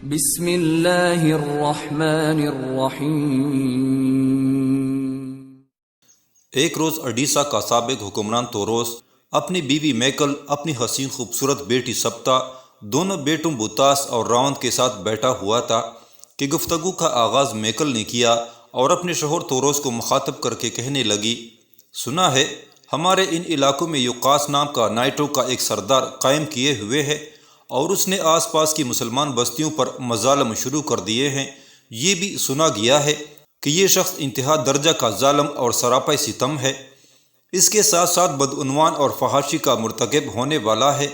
بسم اللہ الرحمن الرحیم۔ ایک روز اڈیسا کا سابق حکمران توروس اپنی بیوی میکل، اپنی حسین خوبصورت بیٹی سپتا، دونوں بیٹوں بوتاس اور راوند کے ساتھ بیٹھا ہوا تھا کہ گفتگو کا آغاز میکل نے کیا اور اپنے شوہر توروس کو مخاطب کر کے کہنے لگی، سنا ہے ہمارے ان علاقوں میں یوقاس نام کا نائٹوں کا ایک سردار قائم کیے ہوئے ہے اور اس نے آس پاس کی مسلمان بستیوں پر مظالم شروع کر دیے ہیں۔ یہ بھی سنا گیا ہے کہ یہ شخص انتہا درجہ کا ظالم اور سراپا ستم ہے، اس کے ساتھ ساتھ بدعنوان اور فحاشی کا مرتکب ہونے والا ہے۔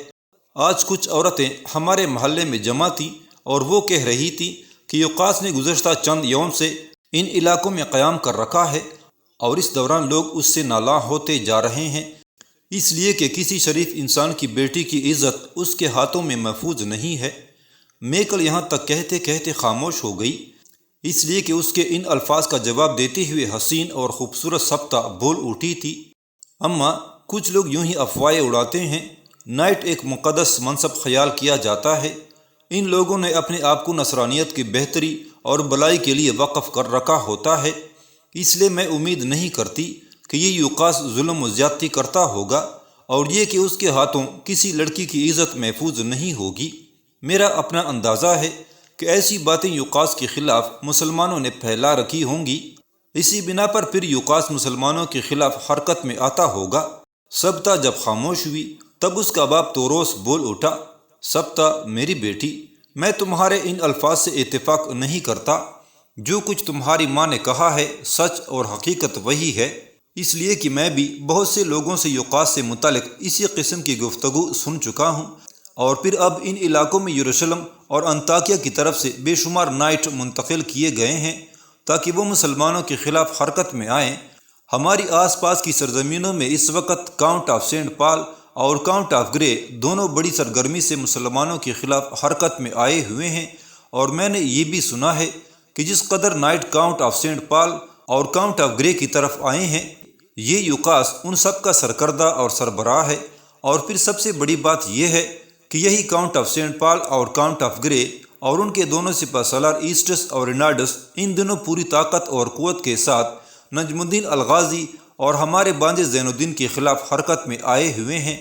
آج کچھ عورتیں ہمارے محلے میں جمع تھیں اور وہ کہہ رہی تھیں کہ یوقاس نے گزشتہ چند یوم سے ان علاقوں میں قیام کر رکھا ہے اور اس دوران لوگ اس سے نالاں ہوتے جا رہے ہیں، اس لیے کہ کسی شریف انسان کی بیٹی کی عزت اس کے ہاتھوں میں محفوظ نہیں ہے۔ میکل یہاں تک کہتے کہتے خاموش ہو گئی، اس لیے کہ اس کے ان الفاظ کا جواب دیتے ہوئے حسین اور خوبصورت سپتا بول اٹھی تھی، اما کچھ لوگ یوں ہی افواہیں اڑاتے ہیں، نائٹ ایک مقدس منصب خیال کیا جاتا ہے، ان لوگوں نے اپنے آپ کو نصرانیت کی بہتری اور بلائی کے لیے وقف کر رکھا ہوتا ہے، اس لیے میں امید نہیں کرتی کہ یہ یوقاس ظلم و زیادتی کرتا ہوگا اور یہ کہ اس کے ہاتھوں کسی لڑکی کی عزت محفوظ نہیں ہوگی۔ میرا اپنا اندازہ ہے کہ ایسی باتیں یوقاس کے خلاف مسلمانوں نے پھیلا رکھی ہوں گی، اسی بنا پر پھر یوقاس مسلمانوں کے خلاف حرکت میں آتا ہوگا۔ سپتا جب خاموش ہوئی تب اس کا باپ توروس بول اٹھا، سپتا میری بیٹی، میں تمہارے ان الفاظ سے اتفاق نہیں کرتا، جو کچھ تمہاری ماں نے کہا ہے سچ اور حقیقت وہی ہے، اس لیے کہ میں بھی بہت سے لوگوں سے یوقاس سے متعلق اسی قسم کی گفتگو سن چکا ہوں، اور پھر اب ان علاقوں میں یروشلم اور انطاکیہ کی طرف سے بے شمار نائٹ منتقل کیے گئے ہیں تاکہ وہ مسلمانوں کے خلاف حرکت میں آئیں۔ ہماری آس پاس کی سرزمینوں میں اس وقت کاؤنٹ آف سینٹ پال اور کاؤنٹ آف گرے دونوں بڑی سرگرمی سے مسلمانوں کے خلاف حرکت میں آئے ہوئے ہیں، اور میں نے یہ بھی سنا ہے کہ جس قدر نائٹ کاؤنٹ آف سینٹ پال اور کاؤنٹ آف گرے کی طرف آئے ہیں، یہ یوقاس ان سب کا سرکردہ اور سربراہ ہے، اور پھر سب سے بڑی بات یہ ہے کہ یہی کاؤنٹ آف سینٹ پال اور کاؤنٹ آف گرے اور ان کے دونوں سپہ سالار ایسٹس اور رینارڈس ان دنوں پوری طاقت اور قوت کے ساتھ نجم الدین الغازی اور ہمارے بانجے زین الدین کے خلاف حرکت میں آئے ہوئے ہیں۔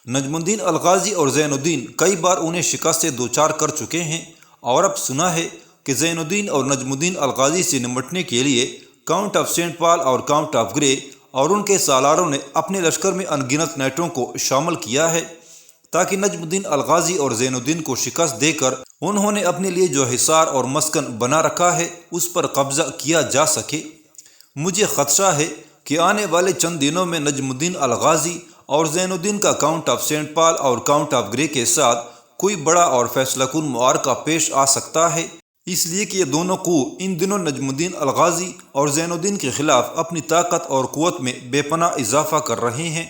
نجم الدین الغازی اور زین الدین کئی بار انہیں شکست دوچار کر چکے ہیں، اور اب سنا ہے کہ زین الدین اور نجم الدین الغازی سے نمٹنے کے لیے کاؤنٹ آف سینٹ پال اور کاؤنٹ آف گرے اور ان کے سالاروں نے اپنے لشکر میں انگنت نائٹوں کو شامل کیا ہے تاکہ نجم الدین الغازی اور زین الدین کو شکست دے کر انہوں نے اپنے لیے جو حصار اور مسکن بنا رکھا ہے اس پر قبضہ کیا جا سکے۔ مجھے خدشہ ہے کہ آنے والے چند دنوں میں نجم الدین الغازی اور زین الدین کا کاؤنٹ آف سینٹ پال اور کاؤنٹ آف گرے کے ساتھ کوئی بڑا اور فیصلہ کن معرکہ پیش آ سکتا ہے، اس لیے کہ یہ دونوں قوہ ان دنوں نجم الدین الغازی اور زین الدین کے خلاف اپنی طاقت اور قوت میں بے پناہ اضافہ کر رہے ہیں،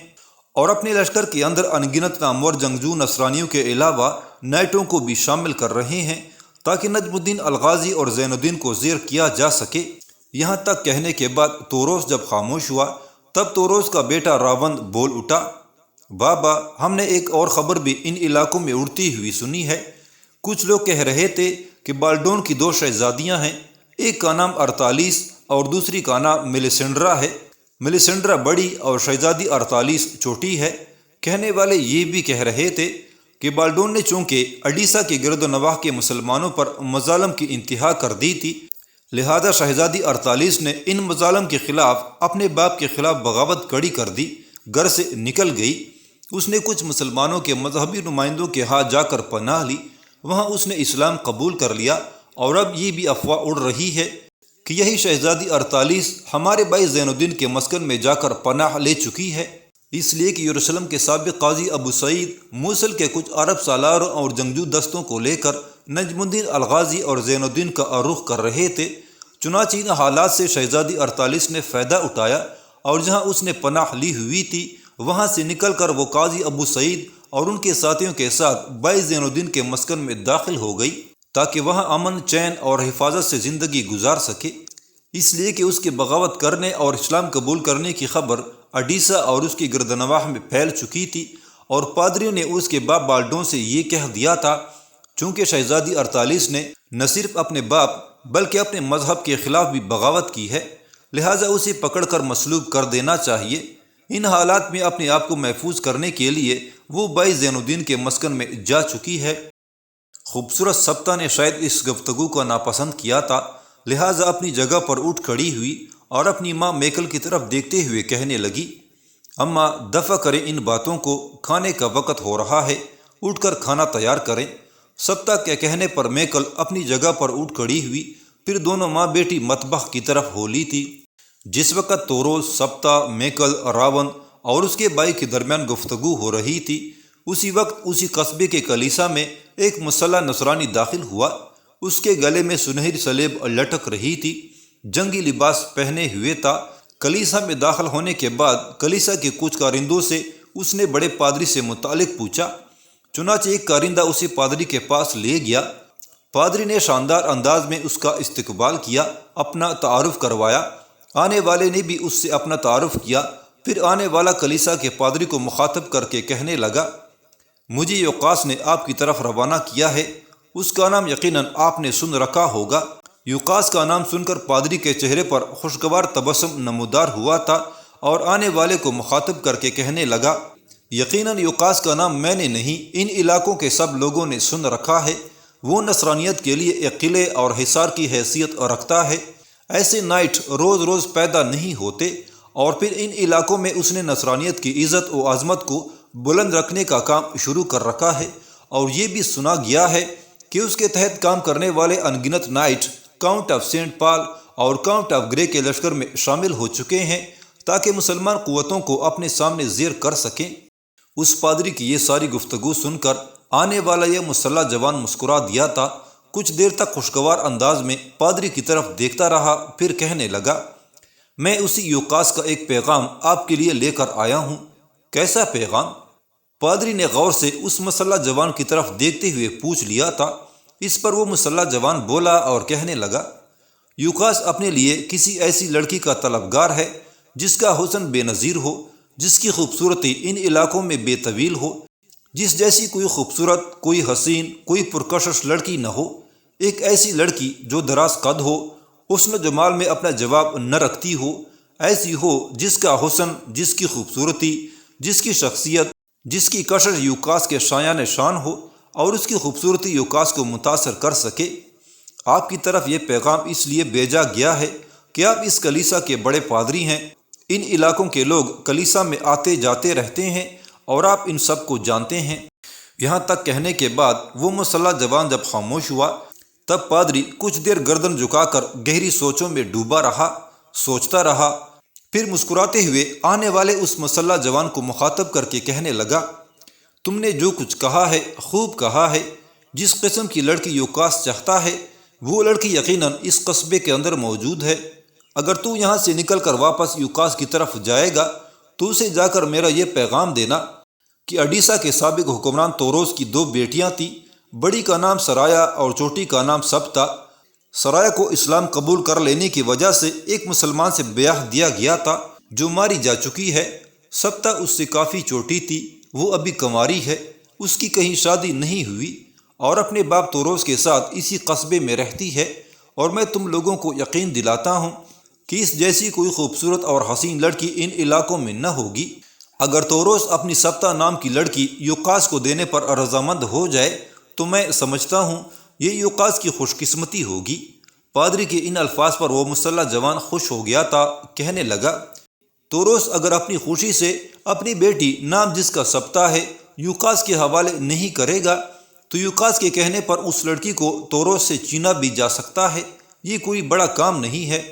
اور اپنے لشکر کے اندر انگنت نامور جنگجو نصرانیوں کے علاوہ نائٹوں کو بھی شامل کر رہے ہیں تاکہ نجم الدین الغازی اور زین الدین کو زیر کیا جا سکے۔ یہاں تک کہنے کے بعد توروس جب خاموش ہوا تب توروس کا بیٹا راوند بول اٹھا، بابا، ہم نے ایک اور خبر بھی ان علاقوں میں اڑتی ہوئی سنی ہے۔ کچھ لوگ کہہ رہے تھے کہ بالڈون کی دو شہزادیاں ہیں، ایک کا نام ارطالیس اور دوسری کا نام میلیسینڈرا ہے، میلیسینڈرا بڑی اور شہزادی ارطالیس چھوٹی ہے۔ کہنے والے یہ بھی کہہ رہے تھے کہ بالڈون نے چونکہ اڈیسا کے گرد و نواح کے مسلمانوں پر مظالم کی انتہا کر دی تھی، لہذا شہزادی ارطالیس نے ان مظالم کے خلاف اپنے باپ کے خلاف بغاوت کھڑی کر دی، گھر سے نکل گئی۔ اس نے کچھ مسلمانوں کے مذہبی نمائندوں کے ہاں جا کر پناہ لی، وہاں اس نے اسلام قبول کر لیا، اور اب یہ بھی افواہ اڑ رہی ہے کہ یہی شہزادی ارطالیس ہمارے بھائی زین الدین کے مسکن میں جا کر پناہ لے چکی ہے، اس لیے کہ یروشلم کے سابق قاضی ابو سعید موصل کے کچھ عرب سالاروں اور جنگجو دستوں کو لے کر نجم الدین الغازی اور زین الدین کا رخ کر رہے تھے۔ چنانچہ ان حالات سے شہزادی ارطالیس نے فائدہ اٹھایا اور جہاں اس نے پناہ لی ہوئی تھی وہاں سے نکل کر وہ قاضی ابو سعید اور ان کے ساتھیوں کے ساتھ بھائی زین الدین کے مسکن میں داخل ہو گئی تاکہ وہاں امن، چین اور حفاظت سے زندگی گزار سکے، اس لیے کہ اس کے بغاوت کرنے اور اسلام قبول کرنے کی خبر اڈیسا اور اس کی گرد و نواح میں پھیل چکی تھی، اور پادریوں نے اس کے باپ بالڈون سے یہ کہہ دیا تھا چونکہ شہزادی ارطالیس نے نہ صرف اپنے باپ بلکہ اپنے مذہب کے خلاف بھی بغاوت کی ہے، لہٰذا اسے پکڑ کر مصلوب کر دینا چاہیے۔ ان حالات میں اپنے آپ کو محفوظ کرنے کے لیے وہ بھائی زین الدین کے مسکن میں جا چکی ہے۔ خوبصورت سبتہ نے شاید اس گفتگو کو ناپسند کیا تھا، لہٰذا اپنی جگہ پر اٹھ کھڑی ہوئی اور اپنی ماں میکل کی طرف دیکھتے ہوئے کہنے لگی، اماں دفع کریں ان باتوں کو، کھانے کا وقت ہو رہا ہے، اٹھ کر کھانا تیار کریں۔ سبتہ کے کہنے پر میکل اپنی جگہ پر اٹھ کھڑی ہوئی، پھر دونوں ماں بیٹی مطبخ کی طرف ہو لی تھی۔ جس وقت توروس، سبتہ، میکل، راون اور اس کے بھائی کے درمیان گفتگو ہو رہی تھی، اسی وقت اسی قصبے کے کلیسا میں ایک مسلح نصرانی داخل ہوا۔ اس کے گلے میں سنہری صلیب لٹک رہی تھی، جنگی لباس پہنے ہوئے تھا۔ کلیسا میں داخل ہونے کے بعد کلیسا کے کچھ کارندوں سے اس نے بڑے پادری سے متعلق پوچھا، چنانچہ ایک کارندہ اسے پادری کے پاس لے گیا۔ پادری نے شاندار انداز میں اس کا استقبال کیا، اپنا تعارف کروایا۔ آنے والے نے بھی اس سے اپنا تعارف کیا۔ پھر آنے والا کلیسا کے پادری کو مخاطب کر کے کہنے لگا، مجھے یوقاس نے آپ کی طرف روانہ کیا ہے، اس کا نام یقیناً آپ نے سن رکھا ہوگا۔ یوقاس کا نام سن کر پادری کے چہرے پر خوشگوار تبسم نمودار ہوا تھا اور آنے والے کو مخاطب کر کے کہنے لگا، یقیناً یوقاس کا نام میں نے نہیں، ان علاقوں کے سب لوگوں نے سن رکھا ہے۔ وہ نصرانیت کے لیے ایک قلعے اور حصار کی حیثیت رکھتا ہے۔ ایسے نائٹ روز روز پیدا نہیں ہوتے، اور پھر ان علاقوں میں اس نے نصرانیت کی عزت و عظمت کو بلند رکھنے کا کام شروع کر رکھا ہے، اور یہ بھی سنا گیا ہے کہ اس کے تحت کام کرنے والے انگنت نائٹ کاؤنٹ آف سینٹ پال اور کاؤنٹ آف گرے کے لشکر میں شامل ہو چکے ہیں تاکہ مسلمان قوتوں کو اپنے سامنے زیر کر سکیں۔ اس پادری کی یہ ساری گفتگو سن کر آنے والا یہ مسلح جوان مسکرا دیا تھا۔ کچھ دیر تک خوشگوار انداز میں پادری کی طرف دیکھتا رہا، پھر کہنے لگا، میں اسی یوقاس کا ایک پیغام آپ کے لیے لے کر آیا ہوں۔ کیسا پیغام؟ پادری نے غور سے اس مسلح جوان کی طرف دیکھتے ہوئے پوچھ لیا تھا۔ اس پر وہ مسلح جوان بولا اور کہنے لگا، یوقاس اپنے لیے کسی ایسی لڑکی کا طلبگار ہے جس کا حسن بے نظیر ہو، جس کی خوبصورتی ان علاقوں میں بے طویل ہو، جس جیسی کوئی خوبصورت، کوئی حسین، کوئی پرکشش لڑکی نہ ہو۔ ایک ایسی لڑکی جو دراز قد ہو، حسن و جمال میں اپنا جواب نہ رکھتی ہو، ایسی ہو جس کا حسن، جس کی خوبصورتی، جس کی شخصیت، جس کی کشش یوقاس کے شایان شان ہو اور اس کی خوبصورتی یوقاس کو متاثر کر سکے۔ آپ کی طرف یہ پیغام اس لیے بھیجا گیا ہے کہ آپ اس کلیسا کے بڑے پادری ہیں۔ ان علاقوں کے لوگ کلیسا میں آتے جاتے رہتے ہیں اور آپ ان سب کو جانتے ہیں۔ یہاں تک کہنے کے بعد وہ مسلح جوان جب خاموش ہوا، تب پادری کچھ دیر گردن جھکا کر گہری سوچوں میں ڈوبا رہا، سوچتا رہا۔ پھر مسکراتے ہوئے آنے والے اس مسلح جوان کو مخاطب کر کے کہنے لگا، تم نے جو کچھ کہا ہے خوب کہا ہے۔ جس قسم کی لڑکی یوقاس چاہتا ہے وہ لڑکی یقیناً اس قصبے کے اندر موجود ہے۔ اگر تو یہاں سے نکل کر واپس یوقاس کی طرف جائے گا تو اسے جا کر میرا یہ پیغام دینا کہ اڈیسا کے سابق حکمران توروس کی 2 بیٹیاں تھیں، بڑی کا نام سرایا اور چھوٹی کا نام سبتہ۔ سرایا کو اسلام قبول کر لینے کی وجہ سے ایک مسلمان سے بیاہ دیا گیا تھا جو ماری جا چکی ہے۔ سبتہ اس سے کافی چھوٹی تھی، وہ ابھی کنواری ہے، اس کی کہیں شادی نہیں ہوئی اور اپنے باپ توروس کے ساتھ اسی قصبے میں رہتی ہے، اور میں تم لوگوں کو یقین دلاتا ہوں کہ اس جیسی کوئی خوبصورت اور حسین لڑکی ان علاقوں میں نہ ہوگی۔ اگر توروس اپنی سبتہ نام کی لڑکی یوقاس کو دینے پر رضامند ہو جائے تو میں سمجھتا ہوں یہ یوقاس کی خوش قسمتی ہوگی۔ پادری کے ان الفاظ پر وہ مسلح جوان خوش ہو گیا تھا، کہنے لگا، توروس اگر اپنی خوشی سے اپنی بیٹی نام جس کا سبتہ ہے یوقاس کے حوالے نہیں کرے گا تو یوقاس کے کہنے پر اس لڑکی کو توروس سے چھینا بھی جا سکتا ہے۔ یہ کوئی بڑا کام نہیں ہے۔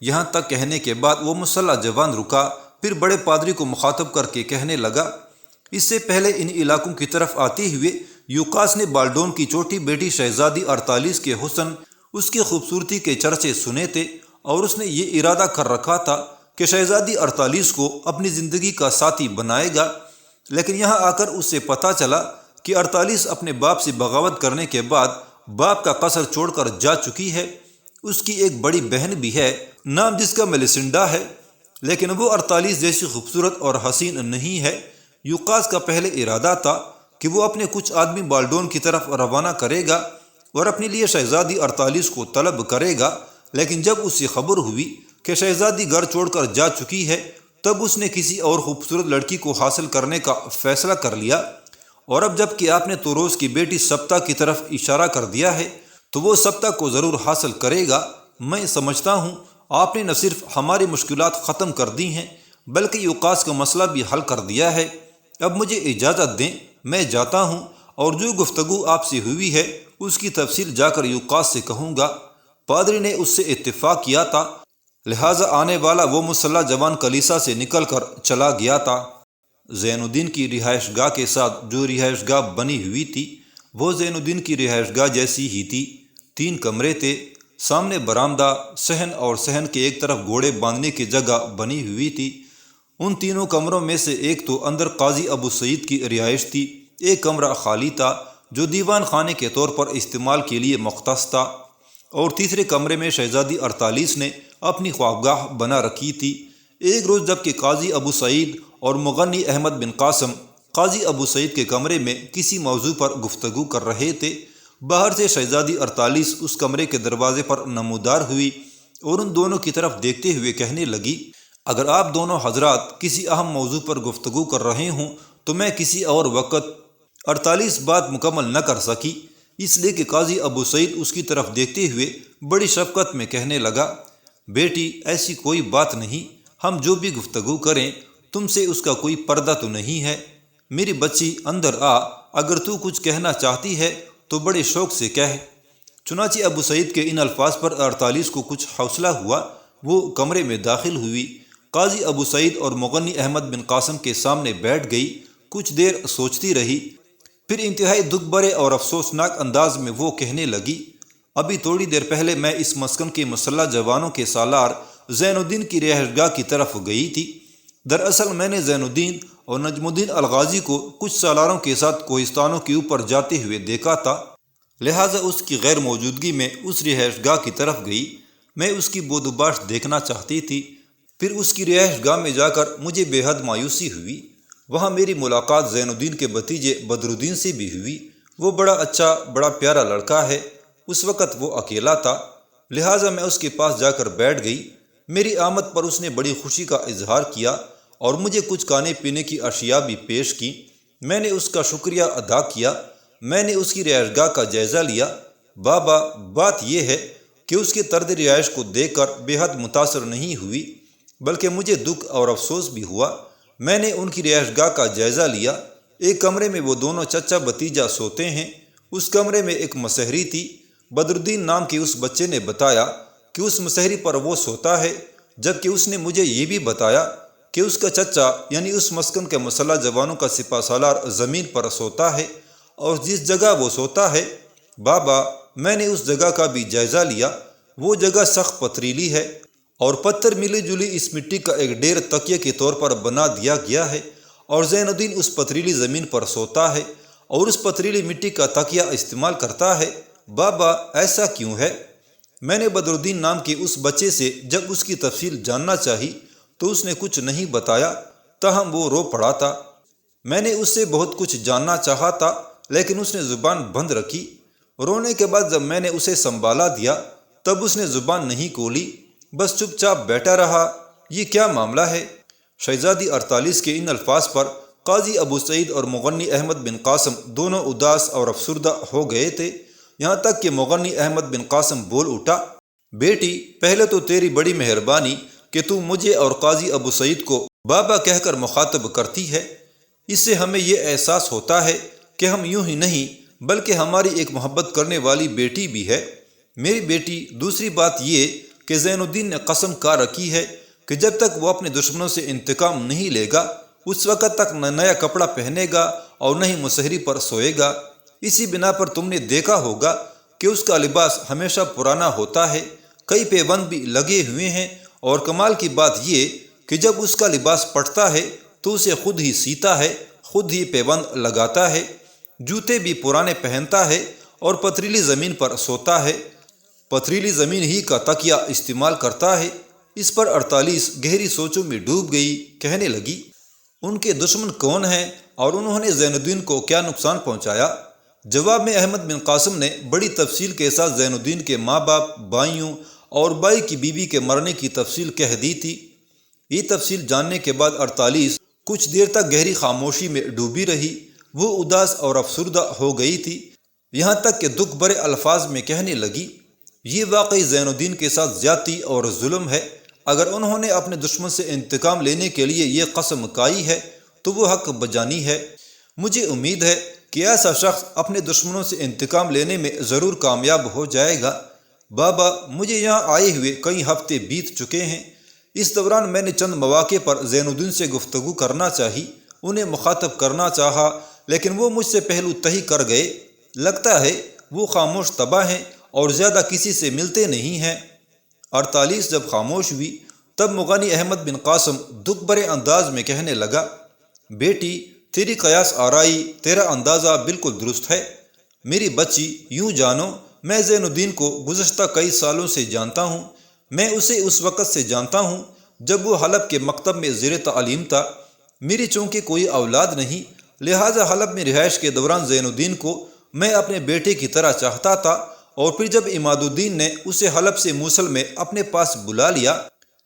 یہاں تک کہنے کے بعد وہ مسلح جوان رکا، پھر بڑے پادری کو مخاطب کر کے کہنے لگا، اس سے پہلے ان علاقوں کی طرف آتے ہوئے یوقاس نے بالڈون کی چھوٹی بیٹی شہزادی ارطالس کے حسن، اس کی خوبصورتی کے چرچے سنے تھے، اور اس نے یہ ارادہ کر رکھا تھا کہ شہزادی ارطالس کو اپنی زندگی کا ساتھی بنائے گا۔ لیکن یہاں آ کر اس سے پتہ چلا کہ ارطالس اپنے باپ سے بغاوت کرنے کے بعد باپ کا قصر چھوڑ کر جا چکی ہے۔ اس کی ایک بڑی بہن بھی ہے، نام جس کا میلیسنڈا ہے، لیکن وہ ارطالس جیسی خوبصورت اور حسین نہیں ہے۔ یوقاس کا پہلے ارادہ تھا کہ وہ اپنے کچھ آدمی بالڈون کی طرف روانہ کرے گا اور اپنے لیے شہزادی 48 کو طلب کرے گا، لیکن جب اسے خبر ہوئی کہ شہزادی گھر چھوڑ کر جا چکی ہے، تب اس نے کسی اور خوبصورت لڑکی کو حاصل کرنے کا فیصلہ کر لیا۔ اور اب جب کہ آپ نے توروس کی بیٹی سبتا کی طرف اشارہ کر دیا ہے تو وہ سبتا کو ضرور حاصل کرے گا۔ میں سمجھتا ہوں آپ نے نہ صرف ہماری مشکلات ختم کر دی ہیں بلکہ یوقاس کا مسئلہ بھی حل کر دیا ہے۔ اب مجھے اجازت دیں، میں جاتا ہوں اور جو گفتگو آپ سے ہوئی ہے اس کی تفصیل جا کر یوقاس سے کہوں گا۔ پادری نے اس سے اتفاق کیا تھا، لہٰذا آنے والا وہ مسلح جوان کلیسا سے نکل کر چلا گیا تھا۔ زین الدین کی رہائش گاہ کے ساتھ جو رہائش گاہ بنی ہوئی تھی وہ زین الدین کی رہائش گاہ جیسی ہی تھی۔ 3 کمرے تھے، سامنے برآمدہ، صحن اور صحن کے ایک طرف گھوڑے باندھنے کی جگہ بنی ہوئی تھی۔ ان تینوں کمروں میں سے ایک تو اندر قاضی ابو سعید کی رہائش تھی، ایک کمرہ خالی تھا جو دیوان خانے کے طور پر استعمال کے لیے مختص تھا، اور تیسرے کمرے میں شہزادی 48 نے اپنی خوابگاہ بنا رکھی تھی۔ ایک روز جب کہ قاضی ابو سعید اور مغنی احمد بن قاسم قاضی ابو سعید کے کمرے میں کسی موضوع پر گفتگو کر رہے تھے، باہر سے شہزادی 48 اس کمرے کے دروازے پر نمودار ہوئی اور ان دونوں کی طرف دیکھتے ہوئے کہنے لگی، اگر آپ دونوں حضرات کسی اہم موضوع پر گفتگو کر رہے ہوں تو میں کسی اور وقت۔ 48 بات مکمل نہ کر سکی، اس لیے کہ قاضی ابو سعید اس کی طرف دیکھتے ہوئے بڑی شفقت میں کہنے لگا، بیٹی ایسی کوئی بات نہیں، ہم جو بھی گفتگو کریں تم سے اس کا کوئی پردہ تو نہیں ہے۔ میری بچی اندر آ، اگر تو کچھ کہنا چاہتی ہے تو بڑے شوق سے کہہ۔ چنانچہ ابو سعید کے ان الفاظ پر 48 کو کچھ حوصلہ ہوا، وہ کمرے میں داخل ہوئی، قاضی ابو سعید اور مغنی احمد بن قاسم کے سامنے بیٹھ گئی، کچھ دیر سوچتی رہی، پھر انتہائی دکھ بھرے اور افسوسناک انداز میں وہ کہنے لگی، ابھی تھوڑی دیر پہلے میں اس مسکن کے مسلح جوانوں کے سالار زین الدین کی رہائش گاہ کی طرف گئی تھی۔ دراصل میں نے زین الدین اور نجم الدین الغازی کو کچھ سالاروں کے ساتھ کوہستانوں کے اوپر جاتے ہوئے دیکھا تھا، لہٰذا اس کی غیر موجودگی میں اس رہائش گاہ کی طرف گئی۔ میں اس کی بود و باش دیکھنا چاہتی تھی۔ پھر اس کی رہائش گاہ میں جا کر مجھے بے حد مایوسی ہوئی۔ وہاں میری ملاقات زین الدین کے بھتیجے بدر الدین سے بھی ہوئی۔ وہ بڑا اچھا، بڑا پیارا لڑکا ہے۔ اس وقت وہ اکیلا تھا، لہٰذا میں اس کے پاس جا کر بیٹھ گئی۔ میری آمد پر اس نے بڑی خوشی کا اظہار کیا اور مجھے کچھ کھانے پینے کی اشیاء بھی پیش کی۔ میں نے اس کا شکریہ ادا کیا۔ میں نے اس کی رہائش گاہ کا جائزہ لیا۔ بابا، بات یہ ہے کہ اس کے طرز رہائش کو دیکھ کر بے حد متاثر نہیں ہوئی، بلکہ مجھے دکھ اور افسوس بھی ہوا۔ میں نے ان کی رہائش گاہ کا جائزہ لیا۔ ایک کمرے میں وہ دونوں چچا بھتیجا سوتے ہیں، اس کمرے میں ایک مسحری تھی۔ بدر الدین نام کے اس بچے نے بتایا کہ اس مسحری پر وہ سوتا ہے، جبکہ اس نے مجھے یہ بھی بتایا کہ اس کا چچا یعنی اس مسکن کے مسلح جوانوں کا سپہ سالار زمین پر سوتا ہے، اور جس جگہ وہ سوتا ہے، بابا، میں نے اس جگہ کا بھی جائزہ لیا۔ وہ جگہ سخت پتھریلی ہے اور پتھر ملی جلی اس مٹی کا ایک ڈھیر تکیے کے طور پر بنا دیا گیا ہے، اور زین الدین اس پتھریلی زمین پر سوتا ہے اور اس پتھریلی مٹی کا تکیہ استعمال کرتا ہے۔ بابا، ایسا کیوں ہے؟ میں نے بدر الدین نام کے اس بچے سے جب اس کی تفصیل جاننا چاہی تو اس نے کچھ نہیں بتایا، تاہم وہ رو پڑا تھا۔ میں نے اس سے بہت کچھ جاننا چاہا تھا لیکن اس نے زبان بند رکھی۔ رونے کے بعد جب میں نے اسے سنبھالا دیا تب اس نے زبان نہیں کھولی، بس چپ چاپ بیٹھا رہا۔ یہ کیا معاملہ ہے؟ شہزادی 48 کے ان الفاظ پر قاضی ابو سعید اور مغنی احمد بن قاسم دونوں اداس اور افسردہ ہو گئے تھے، یہاں تک کہ مغنی احمد بن قاسم بول اٹھا، بیٹی، پہلے تو تیری بڑی مہربانی کہ تو مجھے اور قاضی ابو سعید کو بابا کہہ کر مخاطب کرتی ہے۔ اس سے ہمیں یہ احساس ہوتا ہے کہ ہم یوں ہی نہیں بلکہ ہماری ایک محبت کرنے والی بیٹی بھی ہے۔ میری بیٹی، دوسری بات یہ کہ زین الدین نے قسم کھا رکھی ہے کہ جب تک وہ اپنے دشمنوں سے انتقام نہیں لے گا اس وقت تک نہ نیا کپڑا پہنے گا اور نہ ہی مسحری پر سوئے گا۔ اسی بنا پر تم نے دیکھا ہوگا کہ اس کا لباس ہمیشہ پرانا ہوتا ہے، کئی پیوند بھی لگے ہوئے ہیں، اور کمال کی بات یہ کہ جب اس کا لباس پھٹتا ہے تو اسے خود ہی سیتا ہے، خود ہی پیوند لگاتا ہے، جوتے بھی پرانے پہنتا ہے اور پتھریلی زمین پر سوتا ہے، پتھریلی زمین ہی کا تکیہ استعمال کرتا ہے۔ اس پر 48 گہری سوچوں میں ڈوب گئی، کہنے لگی، ان کے دشمن کون ہیں اور انہوں نے زین الدین کو کیا نقصان پہنچایا؟ جواب میں احمد بن قاسم نے بڑی تفصیل کے ساتھ زین الدین کے ماں باپ، بھائیوں اور بائی کی بیوی کے مرنے کی تفصیل کہہ دی تھی۔ یہ تفصیل جاننے کے بعد 48 کچھ دیر تک گہری خاموشی میں ڈوبی رہی۔ وہ اداس اور افسردہ ہو گئی تھی، یہاں تک کہ دکھ بھرے الفاظ میں کہنے لگی، یہ واقعی زین الدین کے ساتھ زیادتی اور ظلم ہے۔ اگر انہوں نے اپنے دشمن سے انتقام لینے کے لیے یہ قسم کھائی ہے تو وہ حق بجانی ہے۔ مجھے امید ہے کہ ایسا شخص اپنے دشمنوں سے انتقام لینے میں ضرور کامیاب ہو جائے گا۔ بابا، مجھے یہاں آئے ہوئے کئی ہفتے بیت چکے ہیں۔ اس دوران میں نے چند مواقع پر زین الدین سے گفتگو کرنا چاہی، انہیں مخاطب کرنا چاہا، لیکن وہ مجھ سے پہلو تہی کر گئے۔ لگتا ہے وہ خاموش طبع ہیں اور زیادہ کسی سے ملتے نہیں ہیں۔ 48 جب خاموش ہوئی تب مغنی احمد بن قاسم دکھ بھرے انداز میں کہنے لگا، بیٹی، تیری قیاس آرائی، تیرا اندازہ بالکل درست ہے۔ میری بچی، یوں جانو میں زین الدین کو گزشتہ کئی سالوں سے جانتا ہوں۔ میں اسے اس وقت سے جانتا ہوں جب وہ حلب کے مکتب میں زیر تعلیم تھا۔ میری چونکہ کوئی اولاد نہیں، لہٰذا حلب میں رہائش کے دوران زین الدین کو میں اپنے بیٹے کی طرح چاہتا تھا، اور پھر جب عماد الدین نے اسے حلب سے موصل میں اپنے پاس بلا لیا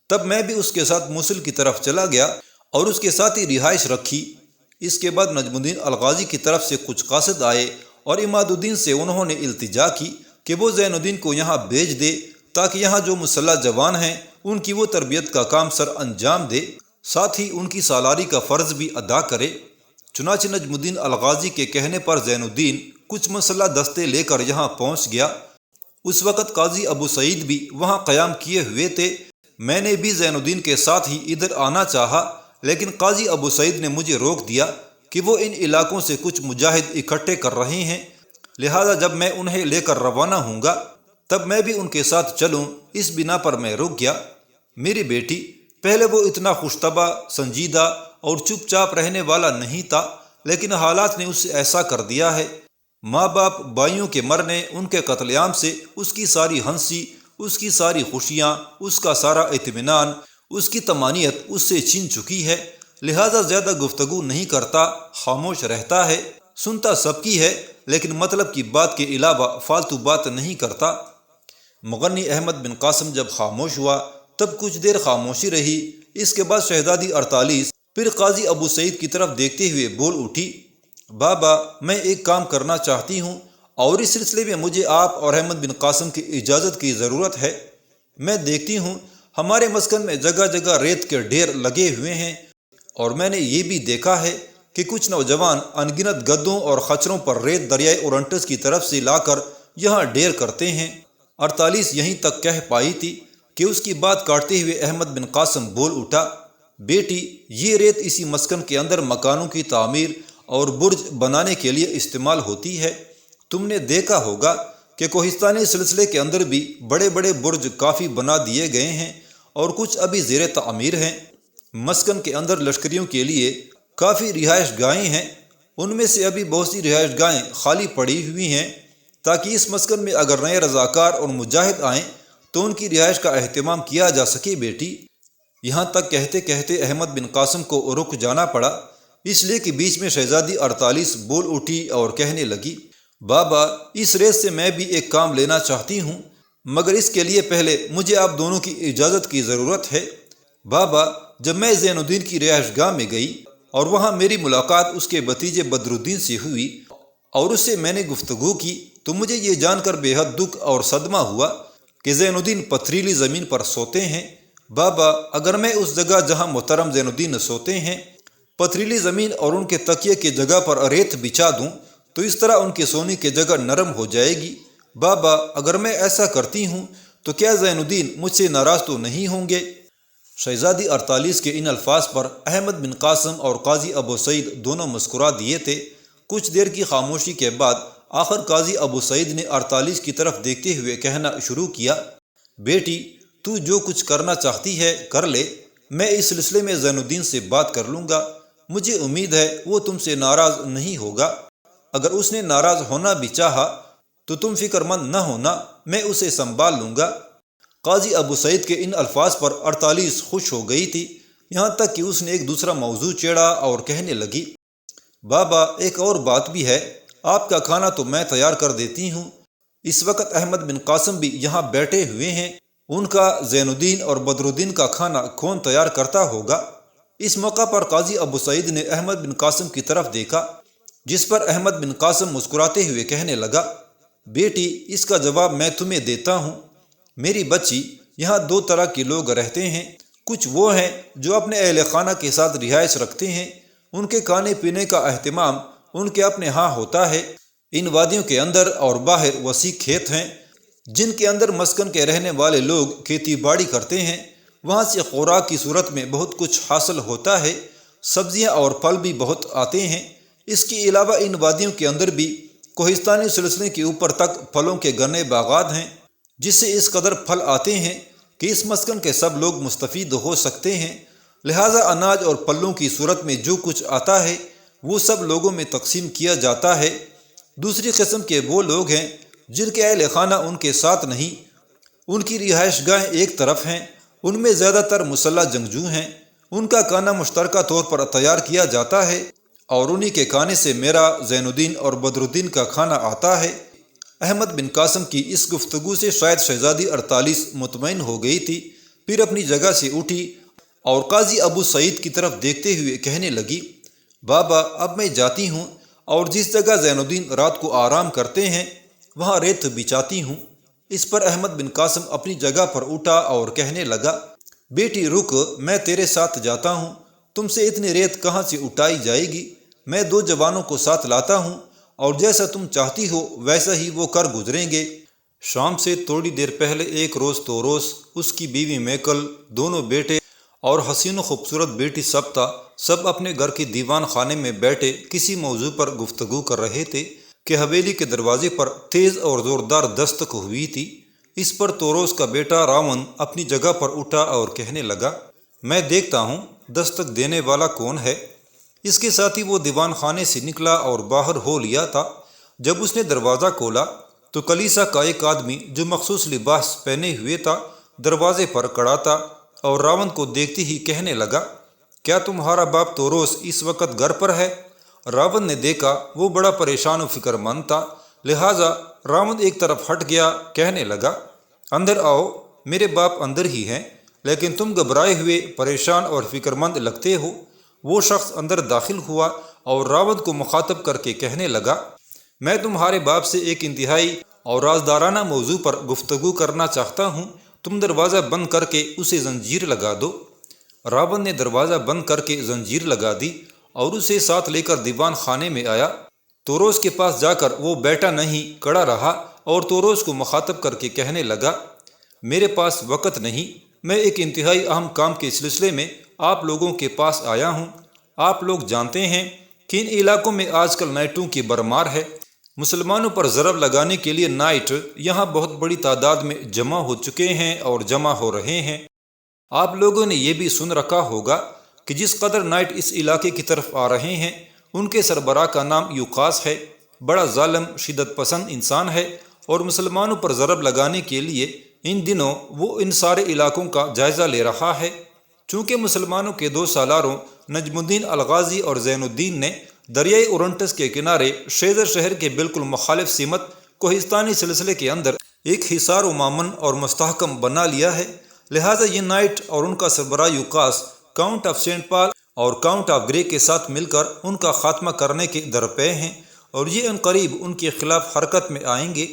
تب میں بھی اس کے ساتھ موصل کی طرف چلا گیا اور اس کے ساتھ ہی رہائش رکھی۔ اس کے بعد نجم الدین الغازی کی طرف سے کچھ قاصد آئے اور عماد الدین سے انہوں نے التجا کی کہ وہ زین الدین کو یہاں بھیج دے تاکہ یہاں جو مسلح جوان ہیں ان کی وہ تربیت کا کام سر انجام دے، ساتھ ہی ان کی سالاری کا فرض بھی ادا کرے۔ چنانچہ نجم الدین الغازی کے کہنے پر زین الدین کچھ مسلح دستے لے کر یہاں پہنچ گیا۔ اس وقت قاضی ابو سعید بھی وہاں قیام کیے ہوئے تھے۔ میں نے بھی زین الدین کے ساتھ ہی ادھر آنا چاہا، لیکن قاضی ابو سعید نے مجھے روک دیا کہ وہ ان علاقوں سے کچھ مجاہد اکٹھے کر رہے ہیں، لہٰذا جب میں انہیں لے کر روانہ ہوں گا تب میں بھی ان کے ساتھ چلوں، اس بنا پر میں رک گیا۔ میری بیٹی، پہلے وہ اتنا خوش طبع، سنجیدہ اور چپ چاپ رہنے والا نہیں تھا، لیکن حالات نے اس سے ایسا کر دیا ہے۔ ماں باپ، بھائیوں کے مرنے، ان کے قتل عام سے اس کی ساری ہنسی، اس کی ساری خوشیاں، اس کا سارا اطمینان، اس کی طمانینت اس سے چھین چکی ہے، لہٰذا زیادہ گفتگو نہیں کرتا، خاموش رہتا ہے، سنتا سب کی ہے لیکن مطلب کی بات کے علاوہ فالتو بات نہیں کرتا۔ مغنی احمد بن قاسم جب خاموش ہوا تب کچھ دیر خاموشی رہی۔ اس کے بعد شہزادی 48 پھر قاضی ابو سعید کی طرف دیکھتے ہوئے بول اٹھی، بابا، میں ایک کام کرنا چاہتی ہوں اور اس سلسلے میں مجھے آپ اور احمد بن قاسم کی اجازت کی ضرورت ہے۔ میں دیکھتی ہوں ہمارے مسکن میں جگہ جگہ ریت کے ڈھیر لگے ہوئے ہیں، اور میں نے یہ بھی دیکھا ہے کہ کچھ نوجوان ان گنت گدوں اور خچروں پر ریت دریائے اورنٹس کی طرف سے لا کر یہاں ڈھیر کرتے ہیں۔ 48 یہیں تک کہہ پائی تھی کہ اس کی بات کاٹتے ہوئے احمد بن قاسم بول اٹھا، بیٹی، یہ ریت اسی مسکن کے اندر مکانوں کی تعمیر اور برج بنانے کے لیے استعمال ہوتی ہے۔ تم نے دیکھا ہوگا کہ کوہستانی سلسلے کے اندر بھی بڑے بڑے برج کافی بنا دیے گئے ہیں اور کچھ ابھی زیر تعمیر ہیں۔ مسکن کے اندر لشکریوں کے لیے کافی رہائش گاہیں ہیں، ان میں سے ابھی بہت سی رہائش گاہیں خالی پڑی ہوئی ہیں تاکہ اس مسکن میں اگر نئے رضاکار اور مجاہد آئیں تو ان کی رہائش کا اہتمام کیا جا سکے۔ بیٹی، یہاں تک کہتے کہتے احمد بن قاسم کو رک جانا پڑا، اس لیے کہ بیچ میں شہزادی 48 بول اٹھی اور کہنے لگی، بابا، اس ریت سے میں بھی ایک کام لینا چاہتی ہوں، مگر اس کے لیے پہلے مجھے آپ دونوں کی اجازت کی ضرورت ہے۔ بابا، جب میں زین الدین کی رہائش گاہ میں گئی اور وہاں میری ملاقات اس کے بھتیجے بدر الدین سے ہوئی اور اس سے میں نے گفتگو کی تو مجھے یہ جان کر بے حد دکھ اور صدمہ ہوا کہ زین الدین پتھریلی زمین پر سوتے ہیں۔ بابا، اگر میں اس جگہ جہاں محترم زین الدین سوتے ہیں پتھریلی زمین اور ان کے تکیے کی جگہ پر ریت بچھا دوں تو اس طرح ان کے سونے کی جگہ نرم ہو جائے گی۔ بابا، اگر میں ایسا کرتی ہوں تو کیا زین الدین مجھ سے ناراض تو نہیں ہوں گے؟ شہزادی 48 کے ان الفاظ پر احمد بن قاسم اور قاضی ابو سعید دونوں مسکرا دیے تھے۔ کچھ دیر کی خاموشی کے بعد آخر قاضی ابو سعید نے 48 کی طرف دیکھتے ہوئے کہنا شروع کیا، بیٹی، تو جو کچھ کرنا چاہتی ہے کر لے، میں اس سلسلے میں زین الدین سے بات کر لوں گا، مجھے امید ہے وہ تم سے ناراض نہیں ہوگا۔ اگر اس نے ناراض ہونا بھی چاہا تو تم فکر مند نہ ہونا، میں اسے سنبھال لوں گا۔ قاضی ابو سعید کے ان الفاظ پر 48 خوش ہو گئی تھی، یہاں تک کہ اس نے ایک دوسرا موضوع چھیڑا اور کہنے لگی، بابا، ایک اور بات بھی ہے، آپ کا کھانا تو میں تیار کر دیتی ہوں۔ اس وقت احمد بن قاسم بھی یہاں بیٹھے ہوئے ہیں، ان کا زین الدین اور بدر الدین کا کھانا کون تیار کرتا ہوگا؟ اس موقع پر قاضی ابو سعید نے احمد بن قاسم کی طرف دیکھا، جس پر احمد بن قاسم مسکراتے ہوئے کہنے لگا، بیٹی اس کا جواب میں تمہیں دیتا ہوں۔ میری بچی، یہاں دو طرح کے لوگ رہتے ہیں، کچھ وہ ہیں جو اپنے اہل خانہ کے ساتھ رہائش رکھتے ہیں، ان کے کھانے پینے کا اہتمام ان کے اپنے ہاں ہوتا ہے۔ ان وادیوں کے اندر اور باہر وسیع کھیت ہیں جن کے اندر مسکن کے رہنے والے لوگ کھیتی باڑی کرتے ہیں، وہاں سے خوراک کی صورت میں بہت کچھ حاصل ہوتا ہے، سبزیاں اور پھل بھی بہت آتے ہیں۔ اس کے علاوہ ان وادیوں کے اندر بھی کوہستانی سلسلے کے اوپر تک پھلوں کے گھنے باغات ہیں، جس سے اس قدر پھل آتے ہیں کہ اس مسکن کے سب لوگ مستفید ہو سکتے ہیں۔ لہٰذا اناج اور پھلوں کی صورت میں جو کچھ آتا ہے وہ سب لوگوں میں تقسیم کیا جاتا ہے۔ دوسری قسم کے وہ لوگ ہیں جن کے اہل خانہ ان کے ساتھ نہیں، ان کی رہائش گاہیں ایک طرف ہیں، ان میں زیادہ تر مسلح جنگجو ہیں، ان کا کھانا مشترکہ طور پر تیار کیا جاتا ہے اور انہی کے کھانے سے میرا زین الدین اور بدر الدین کا کھانا آتا ہے۔ احمد بن قاسم کی اس گفتگو سے شاید شہزادی 48 مطمئن ہو گئی تھی، پھر اپنی جگہ سے اٹھی اور قاضی ابو سعید کی طرف دیکھتے ہوئے کہنے لگی، بابا اب میں جاتی ہوں اور جس جگہ زین الدین رات کو آرام کرتے ہیں وہاں ریت بچھاتی ہوں۔ اس پر احمد بن قاسم اپنی جگہ پر اٹھا اور کہنے لگا، بیٹی رک، میں تیرے ساتھ جاتا ہوں، تم سے اتنی ریت کہاں سے اٹھائی جائے گی؟ میں 2 جوانوں کو ساتھ لاتا ہوں اور جیسا تم چاہتی ہو ویسا ہی وہ کر گزریں گے۔ شام سے تھوڑی دیر پہلے ایک روز توروس، اس کی بیوی میکل، دونوں بیٹے اور حسین و خوبصورت بیٹی سبتا سب اپنے گھر کے دیوان خانے میں بیٹھے کسی موضوع پر گفتگو کر رہے تھے کہ حویلی کے دروازے پر تیز اور زوردار دستک ہوئی تھی۔ اس پر توروس کا بیٹا راون اپنی جگہ پر اٹھا اور کہنے لگا، میں دیکھتا ہوں دستک دینے والا کون ہے۔ اس کے ساتھ ہی وہ دیوان خانے سے نکلا اور باہر ہو لیا تھا۔ جب اس نے دروازہ کھولا تو کلیسا کا ایک آدمی جو مخصوص لباس پہنے ہوئے تھا دروازے پر کھڑا تھا اور راون کو دیکھتے ہی کہنے لگا، کیا تمہارا باپ توروس اس وقت گھر پر ہے؟ راون نے دیکھا وہ بڑا پریشان و فکر مند تھا، لہٰذا راون ایک طرف ہٹ گیا، کہنے لگا، اندر آؤ، میرے باپ اندر ہی ہیں، لیکن تم گھبرائے ہوئے، پریشان اور فکر مند لگتے ہو۔ وہ شخص اندر داخل ہوا اور راون کو مخاطب کر کے کہنے لگا، میں تمہارے باپ سے ایک انتہائی اور رازدارانہ موضوع پر گفتگو کرنا چاہتا ہوں، تم دروازہ بند کر کے اسے زنجیر لگا دو۔ راون نے دروازہ بند کر کے زنجیر لگا دی اور اسے ساتھ لے کر دیوان خانے میں آیا۔ توروس کے پاس جا کر وہ بیٹھا نہیں، کھڑا رہا اور توروس کو مخاطب کر کے کہنے لگا، میرے پاس وقت نہیں، میں ایک انتہائی اہم کام کے سلسلے میں آپ لوگوں کے پاس آیا ہوں۔ آپ لوگ جانتے ہیں کہ ان علاقوں میں آج کل نائٹوں کی بھرمار ہے، مسلمانوں پر ضرب لگانے کے لیے نائٹ یہاں بہت بڑی تعداد میں جمع ہو چکے ہیں اور جمع ہو رہے ہیں۔ آپ لوگوں نے یہ بھی سن رکھا ہوگا کہ جس قدر نائٹ اس علاقے کی طرف آ رہے ہیں ان کے سربراہ کا نام یوقاس ہے، بڑا ظالم شدت پسند انسان ہے اور مسلمانوں پر ضرب لگانے کے لیے ان دنوں وہ ان سارے علاقوں کا جائزہ لے رہا ہے۔ چونکہ مسلمانوں کے 2 سالاروں نجم الدین الغازی اور زین الدین نے دریائے اورنٹس کے کنارے شیزر شہر کے بالکل مخالف سمت کوہستانی سلسلے کے اندر ایک حصار و مامن اور مستحکم بنا لیا ہے، لہٰذا یہ نائٹ اور ان کا سربراہ یوقاس کاؤنٹ آف سینٹ پال اور کاؤنٹ آف گرے کے ساتھ مل کر ان کا خاتمہ کرنے کے درپے ہیں اور یہ عنقریب ان کے خلاف حرکت میں آئیں گے۔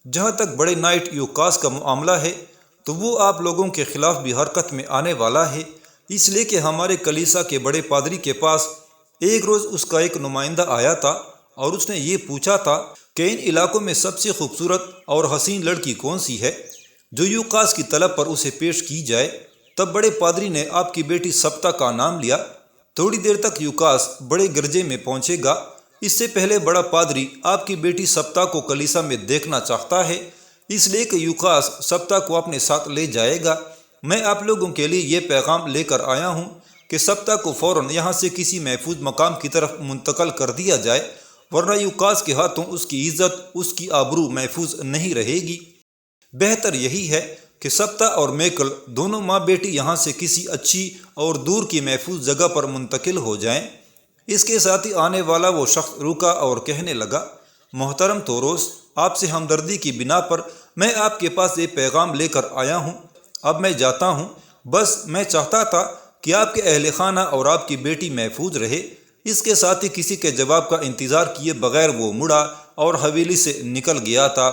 جہاں تک بڑے نائٹ یوقاس کا معاملہ ہے تو وہ آپ لوگوں کے خلاف بھی حرکت میں آنے والا ہے، اس لیے کہ ہمارے کلیسا کے بڑے پادری کے پاس ایک روز اس کا ایک نمائندہ آیا تھا اور اس نے یہ پوچھا تھا کہ ان علاقوں میں سب سے خوبصورت اور حسین لڑکی کون سی ہے جو یوقاس کی طلب پر اسے پیش کی جائے۔ تب بڑے پادری نے آپ کی بیٹی سبتا کا نام لیا۔ تھوڑی دیر تک یوقاس بڑے گرجے میں پہنچے گا، اس سے پہلے بڑا پادری آپ کی بیٹی سبتا کو کلیسا میں دیکھنا چاہتا ہے، اس لیے کہ یوقاس سبتا کو اپنے ساتھ لے جائے گا۔ میں آپ لوگوں کے لیے یہ پیغام لے کر آیا ہوں کہ سبتا کو فوراً یہاں سے کسی محفوظ مقام کی طرف منتقل کر دیا جائے، ورنہ یوقاس کے ہاتھوں اس کی عزت، اس کی آبرو محفوظ نہیں رہے گی۔ بہتر یہی ہے کہ سبتا اور میکل دونوں ماں بیٹی یہاں سے کسی اچھی اور دور کی محفوظ جگہ پر منتقل ہو جائیں۔ اس کے ساتھ ہی آنے والا وہ شخص رکا اور کہنے لگا، محترم توروس، آپ سے ہمدردی کی بنا پر میں آپ کے پاس یہ پیغام لے کر آیا ہوں۔ اب میں جاتا ہوں۔ بس میں چاہتا تھا کہ آپ کے اہل خانہ اور آپ کی بیٹی محفوظ رہے۔ اس کے ساتھ ہی کسی کے جواب کا انتظار کیے بغیر وہ مڑا اور حویلی سے نکل گیا تھا۔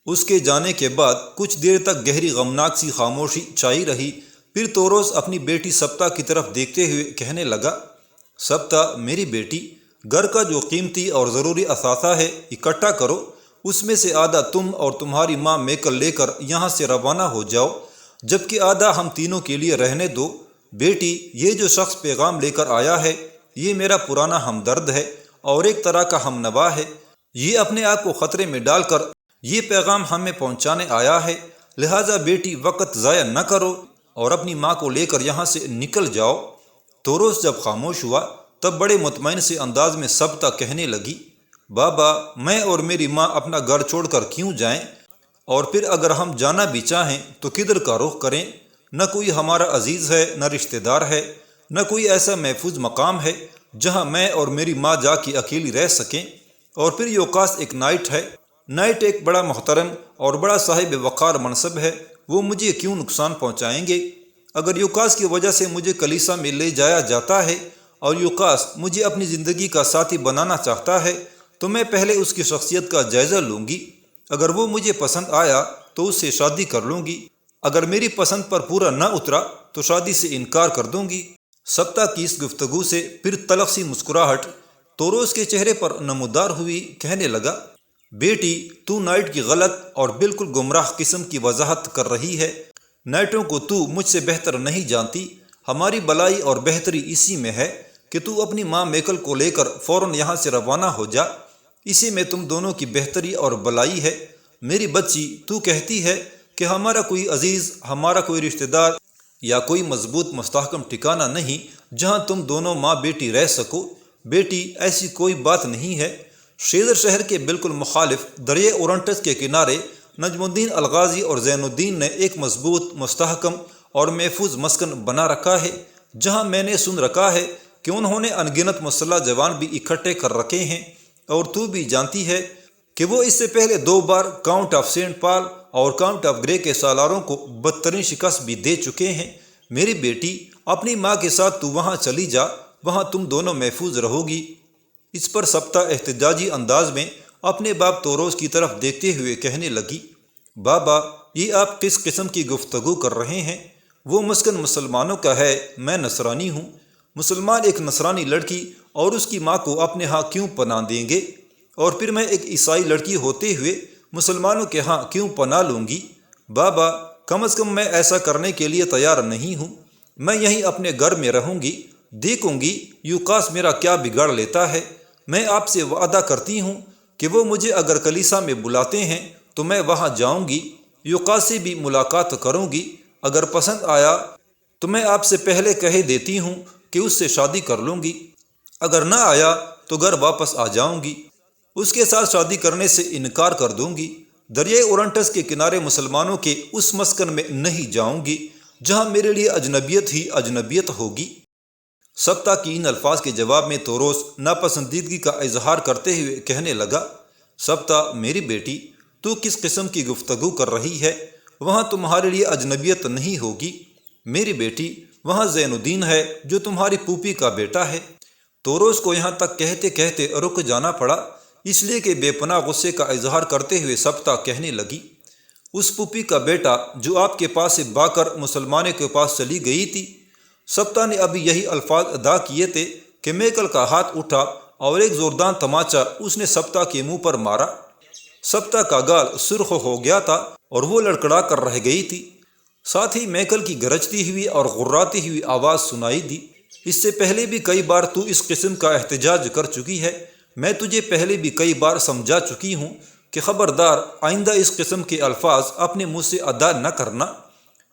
اس کے جانے کے بعد کچھ دیر تک گہری غمناک سی خاموشی چھائی رہی۔ پھر توروس اپنی بیٹی سبتا کی طرف دیکھتے ہوئے کہنے لگا، سبتا میری بیٹی، گھر کا جو قیمتی اور ضروری اثاثہ ہے اکٹھا کرو۔ اس میں سے آدھا تم اور تمہاری ماں میکل لے کر یہاں سے روانہ ہو جاؤ، جبکہ آدھا ہم تینوں کے لیے رہنے دو۔ بیٹی، یہ جو شخص پیغام لے کر آیا ہے یہ میرا پرانا ہمدرد ہے اور ایک طرح کا ہم نوا ہے۔ یہ اپنے آپ کو خطرے میں ڈال کر یہ پیغام ہمیں پہنچانے آیا ہے، لہٰذا بیٹی وقت ضائع نہ کرو اور اپنی ماں کو لے کر یہاں سے نکل جاؤ۔ توروس جب خاموش ہوا تب بڑے مطمئن سے انداز میں سبتا کہنے لگی، بابا، میں اور میری ماں اپنا گھر چھوڑ کر کیوں جائیں؟ اور پھر اگر ہم جانا بھی چاہیں تو کدھر کا رخ کریں؟ نہ کوئی ہمارا عزیز ہے، نہ رشتہ دار ہے، نہ کوئی ایسا محفوظ مقام ہے جہاں میں اور میری ماں جا کے اکیلی رہ سکیں۔ اور پھر یوکاس ایک نائٹ ہے۔ نائٹ ایک بڑا محترم اور بڑا صاحب وقار منصب ہے، وہ مجھے کیوں نقصان پہنچائیں گے؟ اگر یوکاس کی وجہ سے مجھے کلیسا میں لے جایا جاتا ہے اور یوکاس مجھے اپنی زندگی کا ساتھی بنانا چاہتا ہے تو میں پہلے اس کی شخصیت کا جائزہ لوں گی۔ اگر وہ مجھے پسند آیا تو اس سے شادی کر لوں گی، اگر میری پسند پر پورا نہ اترا تو شادی سے انکار کر دوں گی۔ سبتا کی اس گفتگو سے پھر تلخ سی مسکراہٹ توروس کے چہرے پر نمودار ہوئی۔ کہنے لگا، بیٹی، تو نائٹ کی غلط اور بالکل گمراہ قسم کی وضاحت کر رہی ہے۔ نائٹوں کو تو مجھ سے بہتر نہیں جانتی۔ ہماری بلائی اور بہتری اسی میں ہے کہ تو اپنی ماں میکل کو لے کر فوراً یہاں سے روانہ ہو جا، اسی میں تم دونوں کی بہتری اور بلائی ہے۔ میری بچی، تو کہتی ہے کہ ہمارا کوئی عزیز، ہمارا کوئی رشتہ دار یا کوئی مضبوط مستحکم ٹھکانہ نہیں جہاں تم دونوں ماں بیٹی رہ سکو۔ بیٹی، ایسی کوئی بات نہیں ہے۔ شیزر شہر کے بالکل مخالف دریائے اورنٹس کے کنارے نجم الدین الغازی اور زین الدین نے ایک مضبوط، مستحکم اور محفوظ مسکن بنا رکھا ہے، جہاں میں نے سن رکھا ہے کہ انہوں نے ان گنت مسلح جوان بھی اکٹھے کر رکھے ہیں، اور تو بھی جانتی ہے کہ وہ اس سے پہلے 2 بار کاؤنٹ آف سینٹ پال اور کاؤنٹ آف گرے کے سالاروں کو بدترین شکست بھی دے چکے ہیں۔ میری بیٹی، اپنی ماں کے ساتھ تو وہاں چلی جا، وہاں تم دونوں محفوظ رہو گی۔ اس پر سبتا احتجاجی انداز میں اپنے باپ توروس کی طرف دیکھتے ہوئے کہنے لگی، بابا، یہ آپ کس قسم کی گفتگو کر رہے ہیں؟ وہ مسکن مسلمانوں کا ہے، میں نصرانی ہوں۔ مسلمان ایک نصرانی لڑکی اور اس کی ماں کو اپنے ہاں کیوں پناہ دیں گے؟ اور پھر میں ایک عیسائی لڑکی ہوتے ہوئے مسلمانوں کے ہاں کیوں پناہ لوں گی؟ بابا، کم از کم میں ایسا کرنے کے لیے تیار نہیں ہوں۔ میں یہیں اپنے گھر میں رہوں گی، دیکھوں گی یوکاس میرا کیا بگاڑ لیتا ہے۔ میں آپ سے وعدہ کرتی ہوں کہ وہ مجھے اگر کلیسا میں بلاتے ہیں تو میں وہاں جاؤں گی، یوکاس سے بھی ملاقات کروں گی۔ اگر پسند آیا تو میں آپ سے پہلے کہہ دیتی ہوں کہ اس سے شادی کر لوں گی، اگر نہ آیا تو گھر واپس آ جاؤں گی، اس کے ساتھ شادی کرنے سے انکار کر دوں گی۔ دریائے اورنٹس کے کنارے مسلمانوں کے اس مسکن میں نہیں جاؤں گی جہاں میرے لیے اجنبیت ہی اجنبیت ہوگی۔ سبتا کی ان الفاظ کے جواب میں توروس ناپسندیدگی کا اظہار کرتے ہوئے کہنے لگا، سبتا میری بیٹی، تو کس قسم کی گفتگو کر رہی ہے؟ وہاں تمہارے لیے اجنبیت نہیں ہوگی۔ میری بیٹی، وہاں زین الدین ہے جو تمہاری پھوپھی کا بیٹا ہے۔ توروس کو یہاں تک کہتے کہتے رک جانا پڑا، اس لیے کہ بے پناہ غصے کا اظہار کرتے ہوئے سبتا کہنے لگی، اس پھوپھی کا بیٹا جو آپ کے پاس سے با کر مسلمانوں کے پاس چلی گئی تھی۔ سبتا نے ابھی یہی الفاظ ادا کیے تھے کہ میکل کا ہاتھ اٹھا اور ایک زوردار تماچا اس نے سبتا کے منہ پر مارا۔ سبتا کا گال سرخ ہو گیا تھا اور وہ لڑکڑا کر رہ گئی تھی۔ ساتھ ہی میکل کی گرجتی ہوئی اور غراتی ہوئی آواز سنائی دی، اس سے پہلے بھی کئی بار تو اس قسم کا احتجاج کر چکی ہے، میں تجھے پہلے بھی کئی بار سمجھا چکی ہوں کہ خبردار آئندہ اس قسم کے الفاظ اپنے منہ سے ادا نہ کرنا۔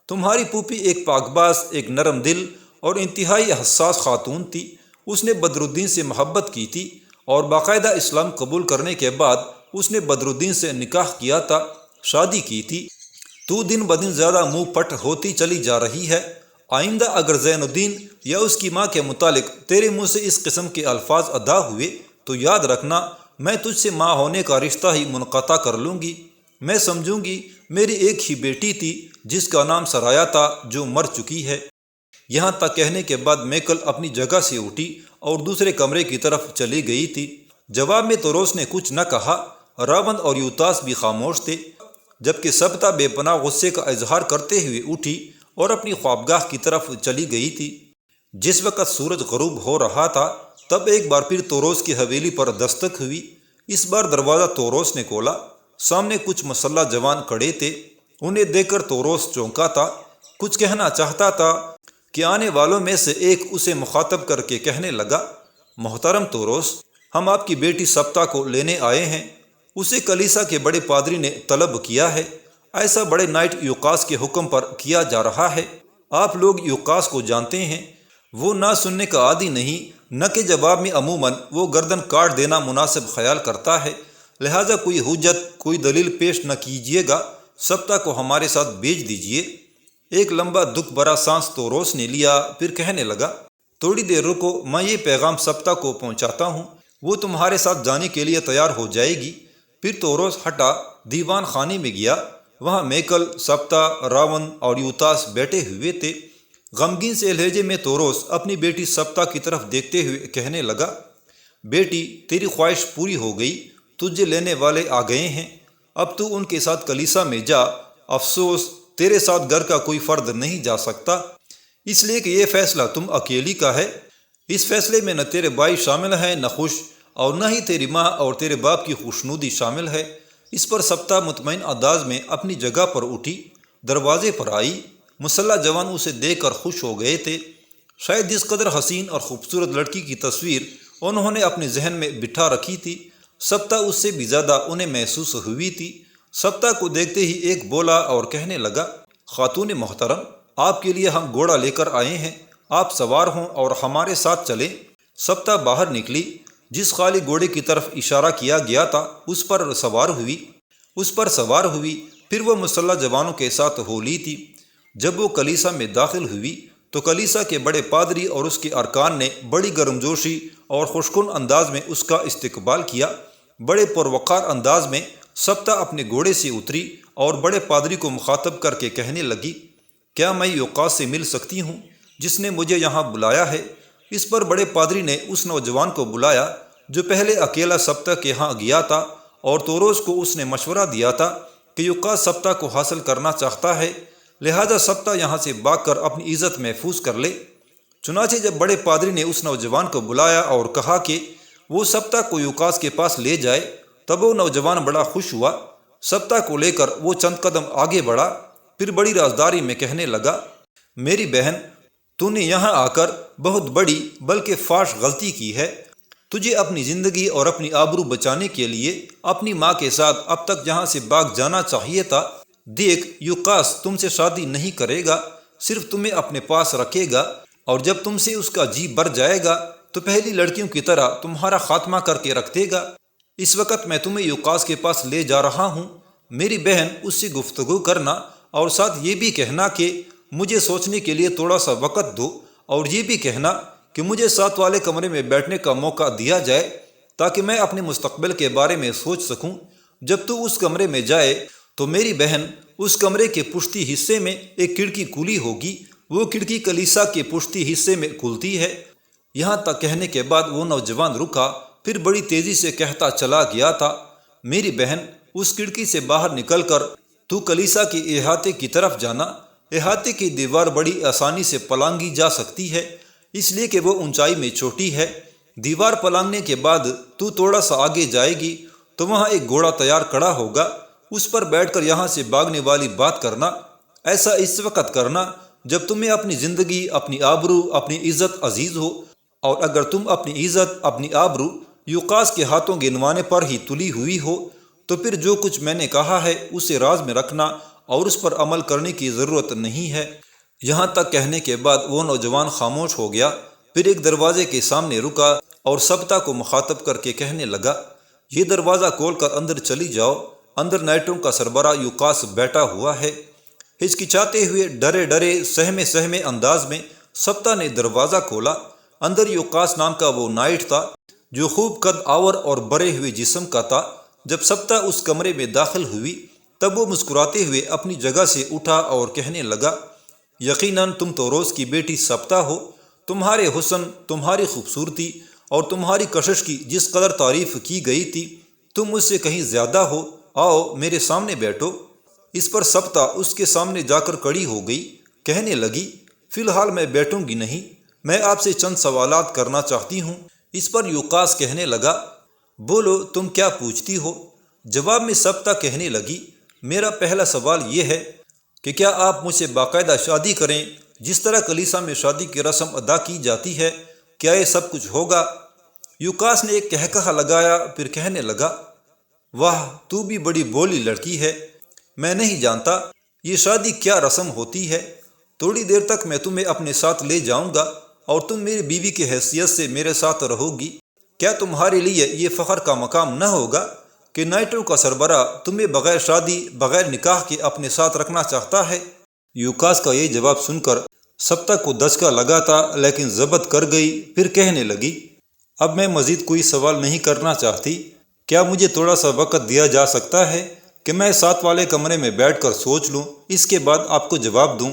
تمہاری پھوپھی ایک پاک باز، ایک نرم دل اور انتہائی حساس خاتون تھی۔ اس نے بدر الدین سے محبت کی تھی اور باقاعدہ اسلام قبول کرنے کے بعد اس نے بدر الدین سے نکاح کیا تھا، شادی کی تھی۔ تو دن بدن زیادہ منہ پٹ ہوتی چلی جا رہی ہے۔ آئندہ اگر زین الدین یا اس کی ماں کے متعلق تیرے منہ سے اس قسم کے الفاظ ادا ہوئے تو یاد رکھنا میں تجھ سے ماں ہونے کا رشتہ ہی منقطع کر لوں گی۔ میں سمجھوں گی میری ایک ہی بیٹی تھی جس کا نام سرایا تھا، جو مر چکی ہے۔ یہاں تک کہنے کے بعد میکل اپنی جگہ سے اٹھی اور دوسرے کمرے کی طرف چلی گئی تھی۔ جواب میں توروس نے کچھ نہ کہا۔ راون اور یوتاس بھی خاموش تھے، جبکہ سبتا بے پناہ غصے کا اظہار کرتے ہوئے اٹھی اور اپنی خوابگاہ کی طرف چلی گئی تھی۔ جس وقت سورج غروب ہو رہا تھا تب ایک بار پھر توروس کی حویلی پر دستک ہوئی۔ اس بار دروازہ توروس نے کھولا۔ سامنے کچھ مسلح جوان کھڑے تھے۔ انہیں دیکھ کر توروس چونکا تھا، کچھ کہنا چاہتا تھا کہ آنے والوں میں سے ایک اسے مخاطب کر کے کہنے لگا، محترم توروس، ہم آپ کی بیٹی سبتا کو لینے آئے ہیں۔ اسے کلیسا کے بڑے پادری نے طلب کیا ہے۔ ایسا بڑے نائٹ یوکاس کے حکم پر کیا جا رہا ہے۔ آپ لوگ یوکاس کو جانتے ہیں، وہ نہ سننے کا عادی نہیں، نہ کہ جواب میں عموماً وہ گردن کاٹ دینا مناسب خیال کرتا ہے۔ لہٰذا کوئی حجت، کوئی دلیل پیش نہ کیجیے گا، سبتا کو ہمارے ساتھ بھیج دیجیے۔ ایک لمبا دکھ بھرا سانس توروس نے لیا، پھر کہنے لگا، تھوڑی دیر رکو، میں یہ پیغام سبتا کو پہنچاتا ہوں، وہ تمہارے ساتھ جانے کے لیے تیار ہو جائے گی۔ پھر توروس ہٹا، دیوان خانے میں گیا۔ وہاں میکل، سبتا، راون اور یوتاس بیٹھے ہوئے تھے۔ غمگین سے لہجے میں توروس اپنی بیٹی سبتا کی طرف دیکھتے ہوئے کہنے لگا، بیٹی، تیری خواہش پوری ہو گئی، تجھے لینے والے آ گئے ہیں۔ اب تو ان کے ساتھ کلیسا میں جا۔ افسوس، تیرے ساتھ گھر کا کوئی فرد نہیں جا سکتا، اس لیے کہ یہ فیصلہ تم اکیلی کا ہے۔ اس فیصلے میں نہ تیرے بھائی شامل ہیں نہ خوش، اور نہ ہی تیری ماں اور تیرے باپ کی خوشنودی شامل ہے۔ اس پر سبتا مطمئن انداز میں اپنی جگہ پر اٹھی، دروازے پر آئی۔ مسلح جوان اسے دیکھ کر خوش ہو گئے تھے۔ شاید جس قدر حسین اور خوبصورت لڑکی کی تصویر انہوں نے اپنے ذہن میں بٹھا رکھی تھی، سبتا اس سے بھی زیادہ انہیں محسوس ہوئی تھی۔ سبتا کو دیکھتے ہی ایک بولا اور کہنے لگا، خاتون محترم، آپ کے لیے ہم گھوڑا لے کر آئے ہیں، آپ سوار ہوں اور ہمارے ساتھ چلیں۔ سبتا باہر نکلی، جس خالی گھوڑے کی طرف اشارہ کیا گیا تھا اس پر سوار ہوئی، پھر وہ مسلح جوانوں کے ساتھ ہو لی تھی۔ جب وہ کلیسا میں داخل ہوئی تو کلیسا کے بڑے پادری اور اس کے ارکان نے بڑی گرمجوشی اور خوشگوار انداز میں اس کا استقبال کیا۔ بڑے پروقار انداز میں سبتا اپنے گھوڑے سے اتری اور بڑے پادری کو مخاطب کر کے کہنے لگی، کیا میں یوکاس سے مل سکتی ہوں جس نے مجھے یہاں بلایا ہے؟ اس پر بڑے پادری نے اس نوجوان کو بلایا جو پہلے اکیلا سبتا کے ہاں گیا تھا، اور توروس کو اس نے مشورہ دیا تھا کہ یوکاس سبتا کو حاصل کرنا چاہتا ہے، لہذا سبتا یہاں سے بھاگ کر اپنی عزت محفوظ کر لے۔ چنانچہ جب بڑے پادری نے اس نوجوان کو بلایا اور کہا کہ وہ سبتا کو یوکاس کے پاس لے جائے، تب وہ نوجوان بڑا خوش ہوا۔ سبتا کو لے کر وہ چند قدم آگے بڑھا، پھر بڑی رازداری میں کہنے لگا، میری بہن، تو نے یہاں آ کر بہت بڑی بلکہ فاش غلطی کی ہے۔ تجھے اپنی زندگی اور اپنی آبرو بچانے کے لیے اپنی ماں کے ساتھ اب تک یہاں سے بھاگ جانا چاہیے تھا۔ دیکھ، یوکاس تم سے شادی نہیں کرے گا، صرف تمہیں اپنے پاس رکھے گا، اور جب تم سے اس کا جی بھر جائے گا تو پہلی لڑکیوں کی طرح تمہارا خاتمہ کر کے رکھ دے گا۔ اس وقت میں تمہیں یوکاس کے پاس لے جا رہا ہوں، میری بہن، اس سے گفتگو کرنا اور ساتھ یہ بھی کہنا کہ مجھے سوچنے کے لیے تھوڑا سا وقت دو، اور یہ بھی کہنا کہ مجھے ساتھ والے کمرے میں بیٹھنے کا موقع دیا جائے تاکہ میں اپنے مستقبل کے بارے میں سوچ سکوں۔ جب تو اس کمرے میں جائے تو میری بہن، اس کمرے کے پشتی حصے میں ایک کھڑکی کھلی ہوگی، وہ کھڑکی کلیسا کے پشتی حصے میں کھلتی ہے۔ یہاں تک کہنے کے بعد وہ نوجوان رکا، پھر بڑی تیزی سے کہتا چلا گیا تھا، میری بہن، اس کھڑکی سے باہر نکل کر تو کلیسا کے احاطے کی طرف جانا۔ احاطے کی دیوار بڑی آسانی سے پلانگی جا سکتی ہے، اس لیے کہ وہ اونچائی میں چھوٹی ہے۔ دیوار پلانگنے کے بعد تو تھوڑا سا آگے جائے گی تو وہاں ایک گھوڑا تیار کھڑا ہوگا، اس پر بیٹھ کر یہاں سے بھاگنے والی بات کرنا۔ ایسا اس وقت کرنا جب تمہیں اپنی زندگی، اپنی آبرو، اپنی عزت عزیز ہو، اور اگر تم اپنی عزت، اپنی آبرو یوکاس کے ہاتھوں گنوانے پر ہی تلی ہوئی ہو تو پھر جو کچھ میں نے کہا ہے اسے راز میں رکھنا اور اس پر عمل کرنے کی ضرورت نہیں ہے۔ یہاں تک کہنے کے بعد وہ نوجوان خاموش ہو گیا، پھر ایک دروازے کے سامنے رکا اور سبتا کو مخاطب کر کے کہنے لگا، یہ دروازہ کھول کر اندر چلی جاؤ، اندر نائٹوں کا سربراہ یوکاس بیٹھا ہوا ہے۔ ہچکچاتے ہوئے، ڈرے ڈرے، سہمے انداز میں سبتا نے دروازہ کھولا۔ اندر یوکاس نام کا وہ نائٹ تھا جو خوب قد آور اور بڑے ہوئے جسم کا تھا۔ جب سبتا اس کمرے میں داخل ہوئی تب وہ مسکراتے ہوئے اپنی جگہ سے اٹھا اور کہنے لگا، یقیناً تم توروس کی بیٹی سبتا ہو۔ تمہارے حسن، تمہاری خوبصورتی اور تمہاری کشش کی جس قدر تعریف کی گئی تھی تم مجھ سے کہیں زیادہ ہو۔ آؤ میرے سامنے بیٹھو۔ اس پر سبتا اس کے سامنے جا کر کھڑی ہو گئی، کہنے لگی، فی الحال میں بیٹھوں گی نہیں، میں آپ سے چند سوالات کرنا چاہتی ہوں۔ اس پر یوکاس کہنے لگا، بولو تم کیا پوچھتی ہو؟ جواب میں سبتا کہنے لگی، میرا پہلا سوال یہ ہے کہ کیا آپ مجھ سے باقاعدہ شادی کریں جس طرح کلیسا میں شادی کی رسم ادا کی جاتی ہے؟ کیا یہ سب کچھ ہوگا؟ یوکاس نے ایک کہکہا لگایا، پھر کہنے لگا، واہ تو بھی بڑی بولی لڑکی ہے، میں نہیں جانتا یہ شادی کیا رسم ہوتی ہے۔ تھوڑی دیر تک میں تمہیں اپنے ساتھ لے جاؤں گا اور تم میری بیوی کی حیثیت سے میرے ساتھ رہو گی۔ کیا تمہارے لیے یہ فخر کا مقام نہ ہوگا کہ نائٹو کا سربراہ تمہیں بغیر شادی، بغیر نکاح کے اپنے ساتھ رکھنا چاہتا ہے؟ یوکاس کا یہ جواب سن کر سبتا کو دھچکا لگا تھا، لیکن ضبط کر گئی، پھر کہنے لگی، اب میں مزید کوئی سوال نہیں کرنا چاہتی۔ کیا مجھے تھوڑا سا وقت دیا جا سکتا ہے کہ میں ساتھ والے کمرے میں بیٹھ کر سوچ لوں، اس کے بعد آپ کو جواب دوں؟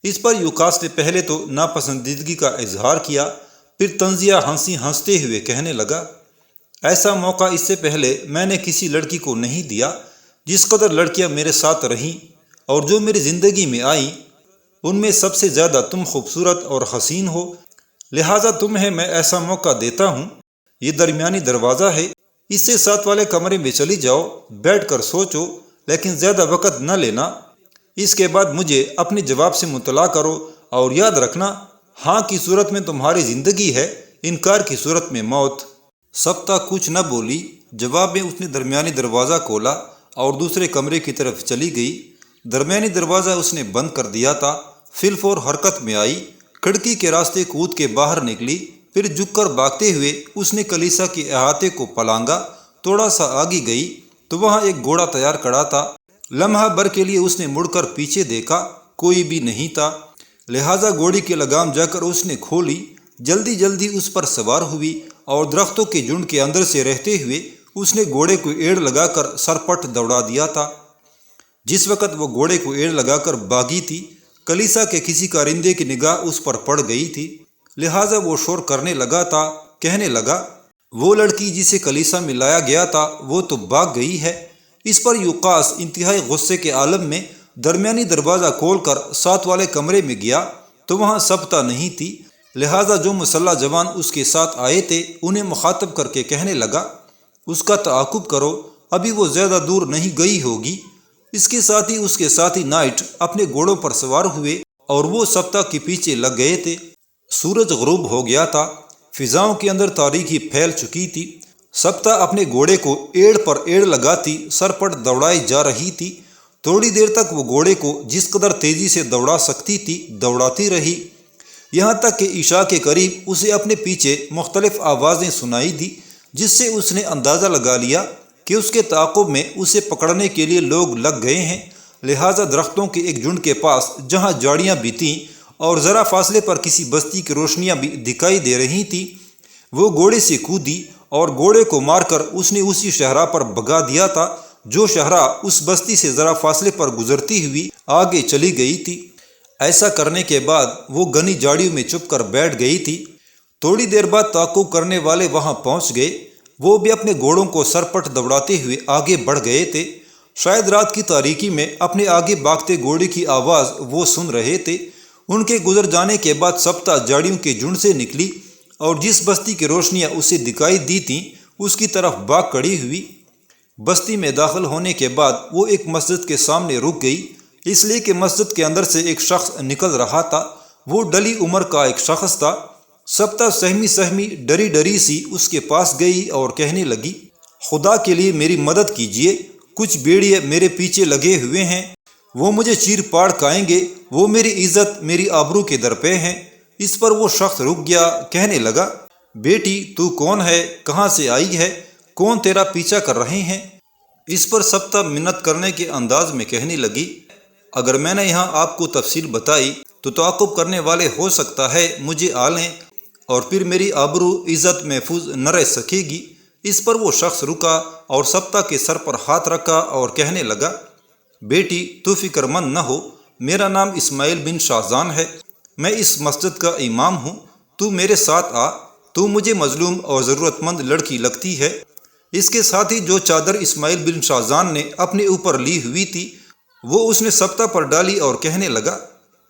اس پر یوکاس نے پہلے تو ناپسندیدگی کا اظہار کیا، پھر طنزیہ ہنستے ہوئے کہنے لگا، ایسا موقع اس سے پہلے میں نے کسی لڑکی کو نہیں دیا۔ جس قدر لڑکیاں میرے ساتھ رہیں اور جو میری زندگی میں آئیں ان میں سب سے زیادہ تم خوبصورت اور حسین ہو، لہٰذا تمہیں میں ایسا موقع دیتا ہوں۔ یہ درمیانی دروازہ ہے، اس سے ساتھ والے کمرے میں چلی جاؤ، بیٹھ کر سوچو، لیکن زیادہ وقت نہ لینا۔ اس کے بعد مجھے اپنے جواب سے مطلع کرو اور یاد رکھنا، ہاں کی صورت میں تمہاری زندگی ہے، انکار کی صورت میں موت۔ سبتا کچھ نہ بولی۔ جواب میں اس نے درمیانی دروازہ کھولا اور دوسرے کمرے کی طرف چلی گئی۔ درمیانی دروازہ اس نے بند کر دیا تھا۔ فی الفور حرکت میں آئی، کھڑکی کے راستے کود کے باہر نکلی، پھر جھک کر بھاگتے ہوئے اس نے کلیسا کے احاطے کو پلانگا۔ تھوڑا سا آگے گئی تو وہاں ایک گھوڑا تیار کھڑا تھا۔ لمحہ بھر کے لیے اس نے مڑ کر پیچھے دیکھا، کوئی بھی نہیں تھا، لہٰذا گھوڑی کی لگام جا کر اس نے کھولی، جلدی جلدی اس پر سوار ہوئی اور درختوں کے جھنڈ کے اندر سے رہتے ہوئے اس نے گھوڑے کو ایڑ لگا کر سرپٹ دوڑا دیا تھا۔ جس وقت وہ گھوڑے کو ایڑ لگا کر بھاگی تھی، کلیسا کے کسی کارندے کی نگاہ اس پر پڑ گئی تھی، لہٰذا وہ شور کرنے لگا تھا، کہنے لگا، وہ لڑکی جسے کلیسا میں لایا گیا تھا وہ تو بھاگ گئی ہے۔ اس پر یوکاس انتہائی غصے کے عالم میں درمیانی دروازہ کھول کر ساتھ والے کمرے میں گیا تو وہاں سبتا نہیں تھی، لہٰذا جو مسلح جوان اس کے ساتھ آئے تھے انہیں مخاطب کر کے کہنے لگا، اس کا تعاقب کرو، ابھی وہ زیادہ دور نہیں گئی ہوگی۔ اس کے ساتھ ہی اس کے ساتھی نائٹ اپنے گھوڑوں پر سوار ہوئے اور وہ سبتا کے پیچھے لگ گئے تھے۔ سورج غروب ہو گیا تھا، فضاؤں کے اندر تاریکی پھیل چکی تھی۔ سبتا اپنے گھوڑے کو ایڑ پر ایڑ لگاتی سرپٹ دوڑائی جا رہی تھی۔ تھوڑی دیر تک وہ گھوڑے کو جس قدر تیزی سے دوڑا سکتی تھی دوڑاتی رہی، یہاں تک کہ عشاء کے قریب اسے اپنے پیچھے مختلف آوازیں سنائی دی، جس سے اس نے اندازہ لگا لیا کہ اس کے تعاقب میں اسے پکڑنے کے لیے لوگ لگ گئے ہیں، لہٰذا درختوں کے ایک جھنڈ کے پاس جہاں جھاڑیاں بھی تھیں اور ذرا فاصلے پر کسی بستی کی روشنیاں بھی دکھائی دے رہی تھیں، وہ گھوڑے سے کودی اور گھوڑے کو مار کر اس نے اسی شہراہ پر بھگا دیا تھا جو شہراہ اس بستی سے ذرا فاصلے پر گزرتی ہوئی آگے چلی گئی تھی۔ ایسا کرنے کے بعد وہ گھنی جھاڑیوں میں چھپ کر بیٹھ گئی تھی۔ تھوڑی دیر بعد تعاقب کرنے والے وہاں پہنچ گئے، وہ بھی اپنے گھوڑوں کو سرپٹ دوڑاتے ہوئے آگے بڑھ گئے تھے۔ شاید رات کی تاریکی میں اپنے آگے بھاگتے گھوڑے کی آواز وہ سن رہے تھے۔ ان کے گزر جانے کے بعد سبتا جھاڑیوں کے جھنڈ سے نکلی اور جس بستی کی روشنیاں اسے دکھائی دی تھیں اس کی طرف بھاگ کھڑی ہوئی۔ بستی میں داخل ہونے کے بعد وہ ایک مسجد کے سامنے رک گئی، اس لیے کہ مسجد کے اندر سے ایک شخص نکل رہا تھا۔ وہ ڈلی عمر کا ایک شخص تھا۔ سبتا سہمی ڈری ڈری سی اس کے پاس گئی اور کہنے لگی، خدا کے لیے میری مدد کیجیے، کچھ بھیڑیے میرے پیچھے لگے ہوئے ہیں، وہ مجھے چیر پاڑ کھائیں گے، وہ میری عزت میری آبرو کے درپے ہیں۔ اس پر وہ شخص رک گیا، کہنے لگا، بیٹی تو کون ہے، کہاں سے آئی ہے، کون تیرا پیچھا کر رہے ہیں؟ اس پر سبتا منت کرنے کے انداز میں کہنے لگی، اگر میں نے یہاں آپ کو تفصیل بتائی تو تعاقب کرنے والے ہو سکتا ہے مجھے آ لیں، اور پھر میری آبرو عزت محفوظ نہ رہ سکے گی۔ اس پر وہ شخص رکا اور سبتہ کے سر پر ہاتھ رکھا اور کہنے لگا، بیٹی تو فکر مند نہ ہو، میرا نام اسماعیل بن شاہزان ہے، میں اس مسجد کا امام ہوں، تو میرے ساتھ آ، تو مجھے مظلوم اور ضرورت مند لڑکی لگتی ہے۔ اس کے ساتھ ہی جو چادر اسماعیل بن شاہزان نے اپنے اوپر لی ہوئی تھی وہ اس نے سبتہ پر ڈالی اور کہنے لگا،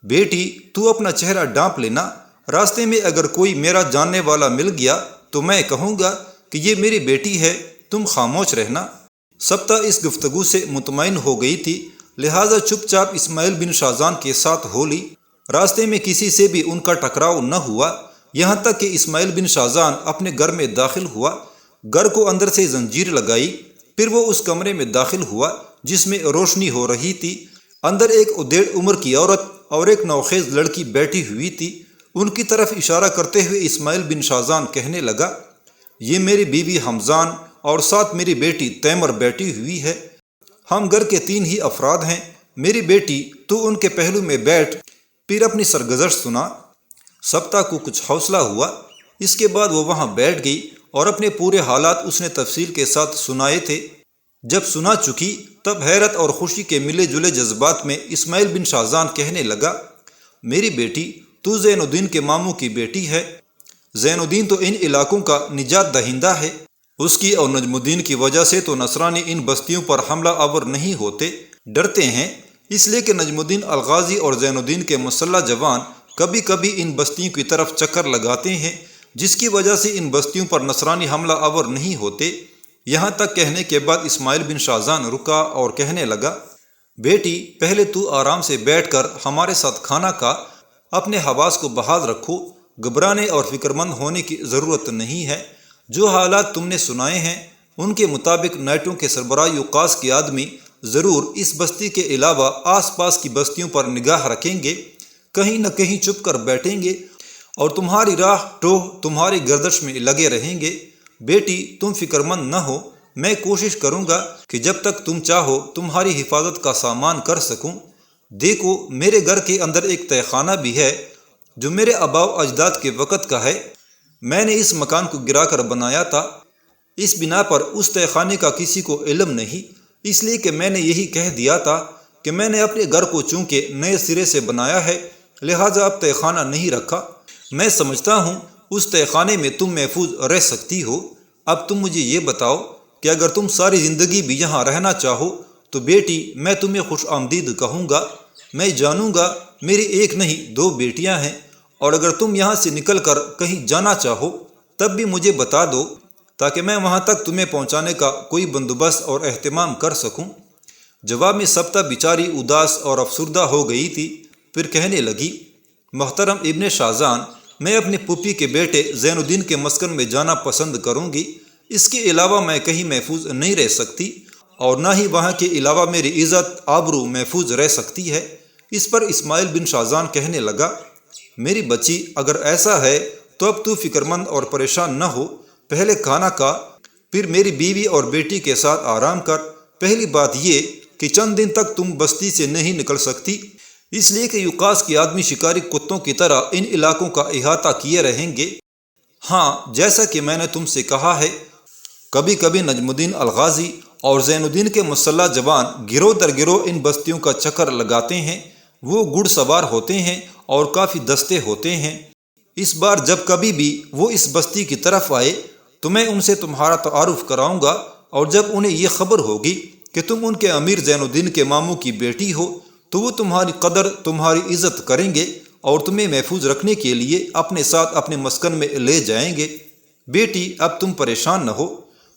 بیٹی تو اپنا چہرہ ڈھانپ لینا، راستے میں اگر کوئی میرا جاننے والا مل گیا تو میں کہوں گا کہ یہ میری بیٹی ہے، تم خاموش رہنا۔ سبتہ اس گفتگو سے مطمئن ہو گئی تھی، لہٰذا چپ چاپ اسماعیل بن شاہزان کے ساتھ ہو لی۔ راستے میں کسی سے بھی ان کا ٹکراؤ نہ ہوا، یہاں تک کہ اسماعیل بن شاہزان اپنے گھر میں داخل ہوا، گھر کو اندر سے زنجیر لگائی، پھر وہ اس کمرے میں داخل ہوا جس میں روشنی ہو رہی تھی۔ اندر ایک ادیڑ عمر کی عورت اور ایک نوخیز لڑکی بیٹھی ہوئی تھی۔ ان کی طرف اشارہ کرتے ہوئے اسماعیل بن شاہزان کہنے لگا، یہ میری بیوی حمزان اور ساتھ میری بیٹی تیمر بیٹھی ہوئی ہے، ہم گھر کے 3 ہی افراد ہیں، میری بیٹی تو ان کے پہلو میں بیٹھ، پھر اپنی سرگزشت سنا۔ سبتہ کو کچھ حوصلہ ہوا، اس کے بعد وہ وہاں بیٹھ گئی اور اپنے پورے حالات اس نے تفصیل کے ساتھ سنائے تھے۔ جب سنا چکی تب حیرت اور خوشی کے ملے جلے جذبات میں اسماعیل بن شاہزان کہنے لگا، میری بیٹی تو زین الدین کے ماموں کی بیٹی ہے، زین الدین تو ان علاقوں کا نجات دہندہ ہے، اس کی اور نجم الدین کی وجہ سے تو نصرانی ان بستیوں پر حملہ آور نہیں ہوتے، ڈرتے ہیں، اس لیے کہ نجم الدین الغازی اور زین الدین کے مسلح جوان کبھی کبھی ان بستیوں کی طرف چکر لگاتے ہیں، جس کی وجہ سے ان بستیوں پر نصرانی حملہ آور نہیں ہوتے۔ یہاں تک کہنے کے بعد اسماعیل بن شاہزان رکا اور کہنے لگا، بیٹی پہلے تو آرام سے بیٹھ کر ہمارے ساتھ کھانا کھا، اپنے حواس کو بحال رکھو، گھبرانے اور فکر مند ہونے کی ضرورت نہیں ہے۔ جو حالات تم نے سنائے ہیں ان کے مطابق نائٹوں کے سربراہ یوقاس کے آدمی ضرور اس بستی کے علاوہ آس پاس کی بستیوں پر نگاہ رکھیں گے، کہیں نہ کہیں چھپ کر بیٹھیں گے اور تمہاری راہ ٹوہ تمہاری گردش میں لگے رہیں گے۔ بیٹی تم فکر مند نہ ہو، میں کوشش کروں گا کہ جب تک تم چاہو تمہاری حفاظت کا سامان کر سکوں۔ دیکھو میرے گھر کے اندر ایک تہہ خانہ بھی ہے جو میرے آباء و اجداد کے وقت کا ہے، میں نے اس مکان کو گرا کر بنایا تھا، اس بنا پر اس تہہ خانے کا کسی کو علم نہیں، اس لیے کہ میں نے یہی کہہ دیا تھا کہ میں نے اپنے گھر کو چونکہ نئے سرے سے بنایا ہے لہٰذا اب تہہ خانہ نہیں رکھا۔ میں سمجھتا ہوں اس تہہ خانے میں تم محفوظ رہ سکتی ہو۔ اب تم مجھے یہ بتاؤ کہ اگر تم ساری زندگی بھی یہاں رہنا چاہو تو بیٹی میں تمہیں خوش آمدید کہوں گا، میں جانوں گا میری ایک نہیں 2 بیٹیاں ہیں، اور اگر تم یہاں سے نکل کر کہیں جانا چاہو تب بھی مجھے بتا دو تاکہ میں وہاں تک تمہیں پہنچانے کا کوئی بندوبست اور اہتمام کر سکوں۔ جواب میں سبتہ بیچاری اداس اور افسردہ ہو گئی تھی، پھر کہنے لگی، محترم ابن شاہزان، میں اپنے پھوپھی کے بیٹے زین الدین کے مسکن میں جانا پسند کروں گی، اس کے علاوہ میں کہیں محفوظ نہیں رہ سکتی اور نہ ہی وہاں کے علاوہ میری عزت آبرو محفوظ رہ سکتی ہے۔ اس پر اسماعیل بن شاہزان کہنے لگا، میری بچی اگر ایسا ہے تو اب تو فکر مند اور پریشان نہ ہو، پہلے کھانا کھا، پھر میری بیوی اور بیٹی کے ساتھ آرام کر۔ پہلی بات یہ کہ چند دن تک تم بستی سے نہیں نکل سکتی، اس لیے کہ یوقاس کے آدمی شکاری کتوں کی طرح ان علاقوں کا احاطہ کیے رہیں گے۔ ہاں جیسا کہ میں نے تم سے کہا ہے، کبھی کبھی نجم الدین الغازی اور زین الدین کے مسلح جوان گروہ در گروہ ان بستیوں کا چکر لگاتے ہیں، وہ گھڑ سوار ہوتے ہیں اور کافی دستے ہوتے ہیں۔ اس بار جب کبھی بھی وہ اس بستی کی طرف آئے تو میں ان سے تمہارا تعارف کراؤں گا، اور جب انہیں یہ خبر ہوگی کہ تم ان کے امیر زین الدین کے ماموں کی بیٹی ہو تو وہ تمہاری قدر تمہاری عزت کریں گے اور تمہیں محفوظ رکھنے کے لیے اپنے ساتھ اپنے مسکن میں لے جائیں گے۔ بیٹی اب تم پریشان نہ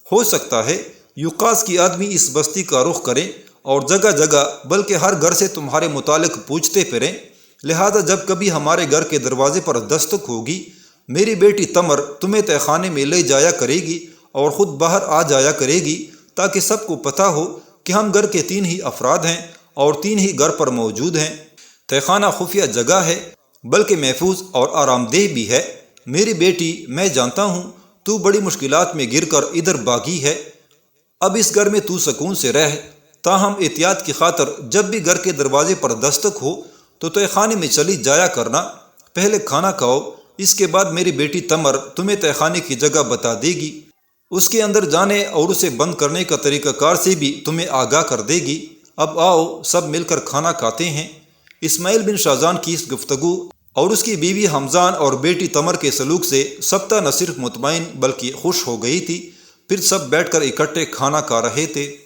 ہو سکتا ہے یوقاس کی آدمی اس بستی کا رخ کریں اور جگہ جگہ بلکہ ہر گھر سے تمہارے متعلق پوچھتے پھریں، لہذا جب کبھی ہمارے گھر کے دروازے پر دستک ہوگی میری بیٹی تمر تمہیں تہہ خانے میں لے جایا کرے گی اور خود باہر آ جایا کرے گی تاکہ سب کو پتہ ہو کہ ہم گھر کے 3 ہی افراد ہیں اور 3 ہی گھر پر موجود ہیں۔ تہہ خانہ خفیہ جگہ ہے بلکہ محفوظ اور آرام دہ بھی ہے۔ میری بیٹی میں جانتا ہوں تو بڑی مشکلات میں گر کر ادھر بھاگی ہے، اب اس گھر میں تو سکون سے رہ، تاہم احتیاط کی خاطر جب بھی گھر کے دروازے پر دستک ہو تو تہہ خانے میں چلی جایا کرنا، پہلے کھانا کھاؤ، اس کے بعد میری بیٹی تمر تمہیں تہہ خانے کی جگہ بتا دے گی، اس کے اندر جانے اور اسے بند کرنے کا طریقہ کار سے بھی تمہیں آگاہ کر دے گی۔ اب آؤ سب مل کر کھانا کھاتے ہیں۔ اسماعیل بن شاذان کی اس گفتگو اور اس کی بیوی حمزان اور بیٹی تمر کے سلوک سے سبتہ نہ صرف مطمئن بلکہ خوش ہو گئی تھی۔ پھر سب بیٹھ کر اکٹھے کھانا کھا رہے تھے۔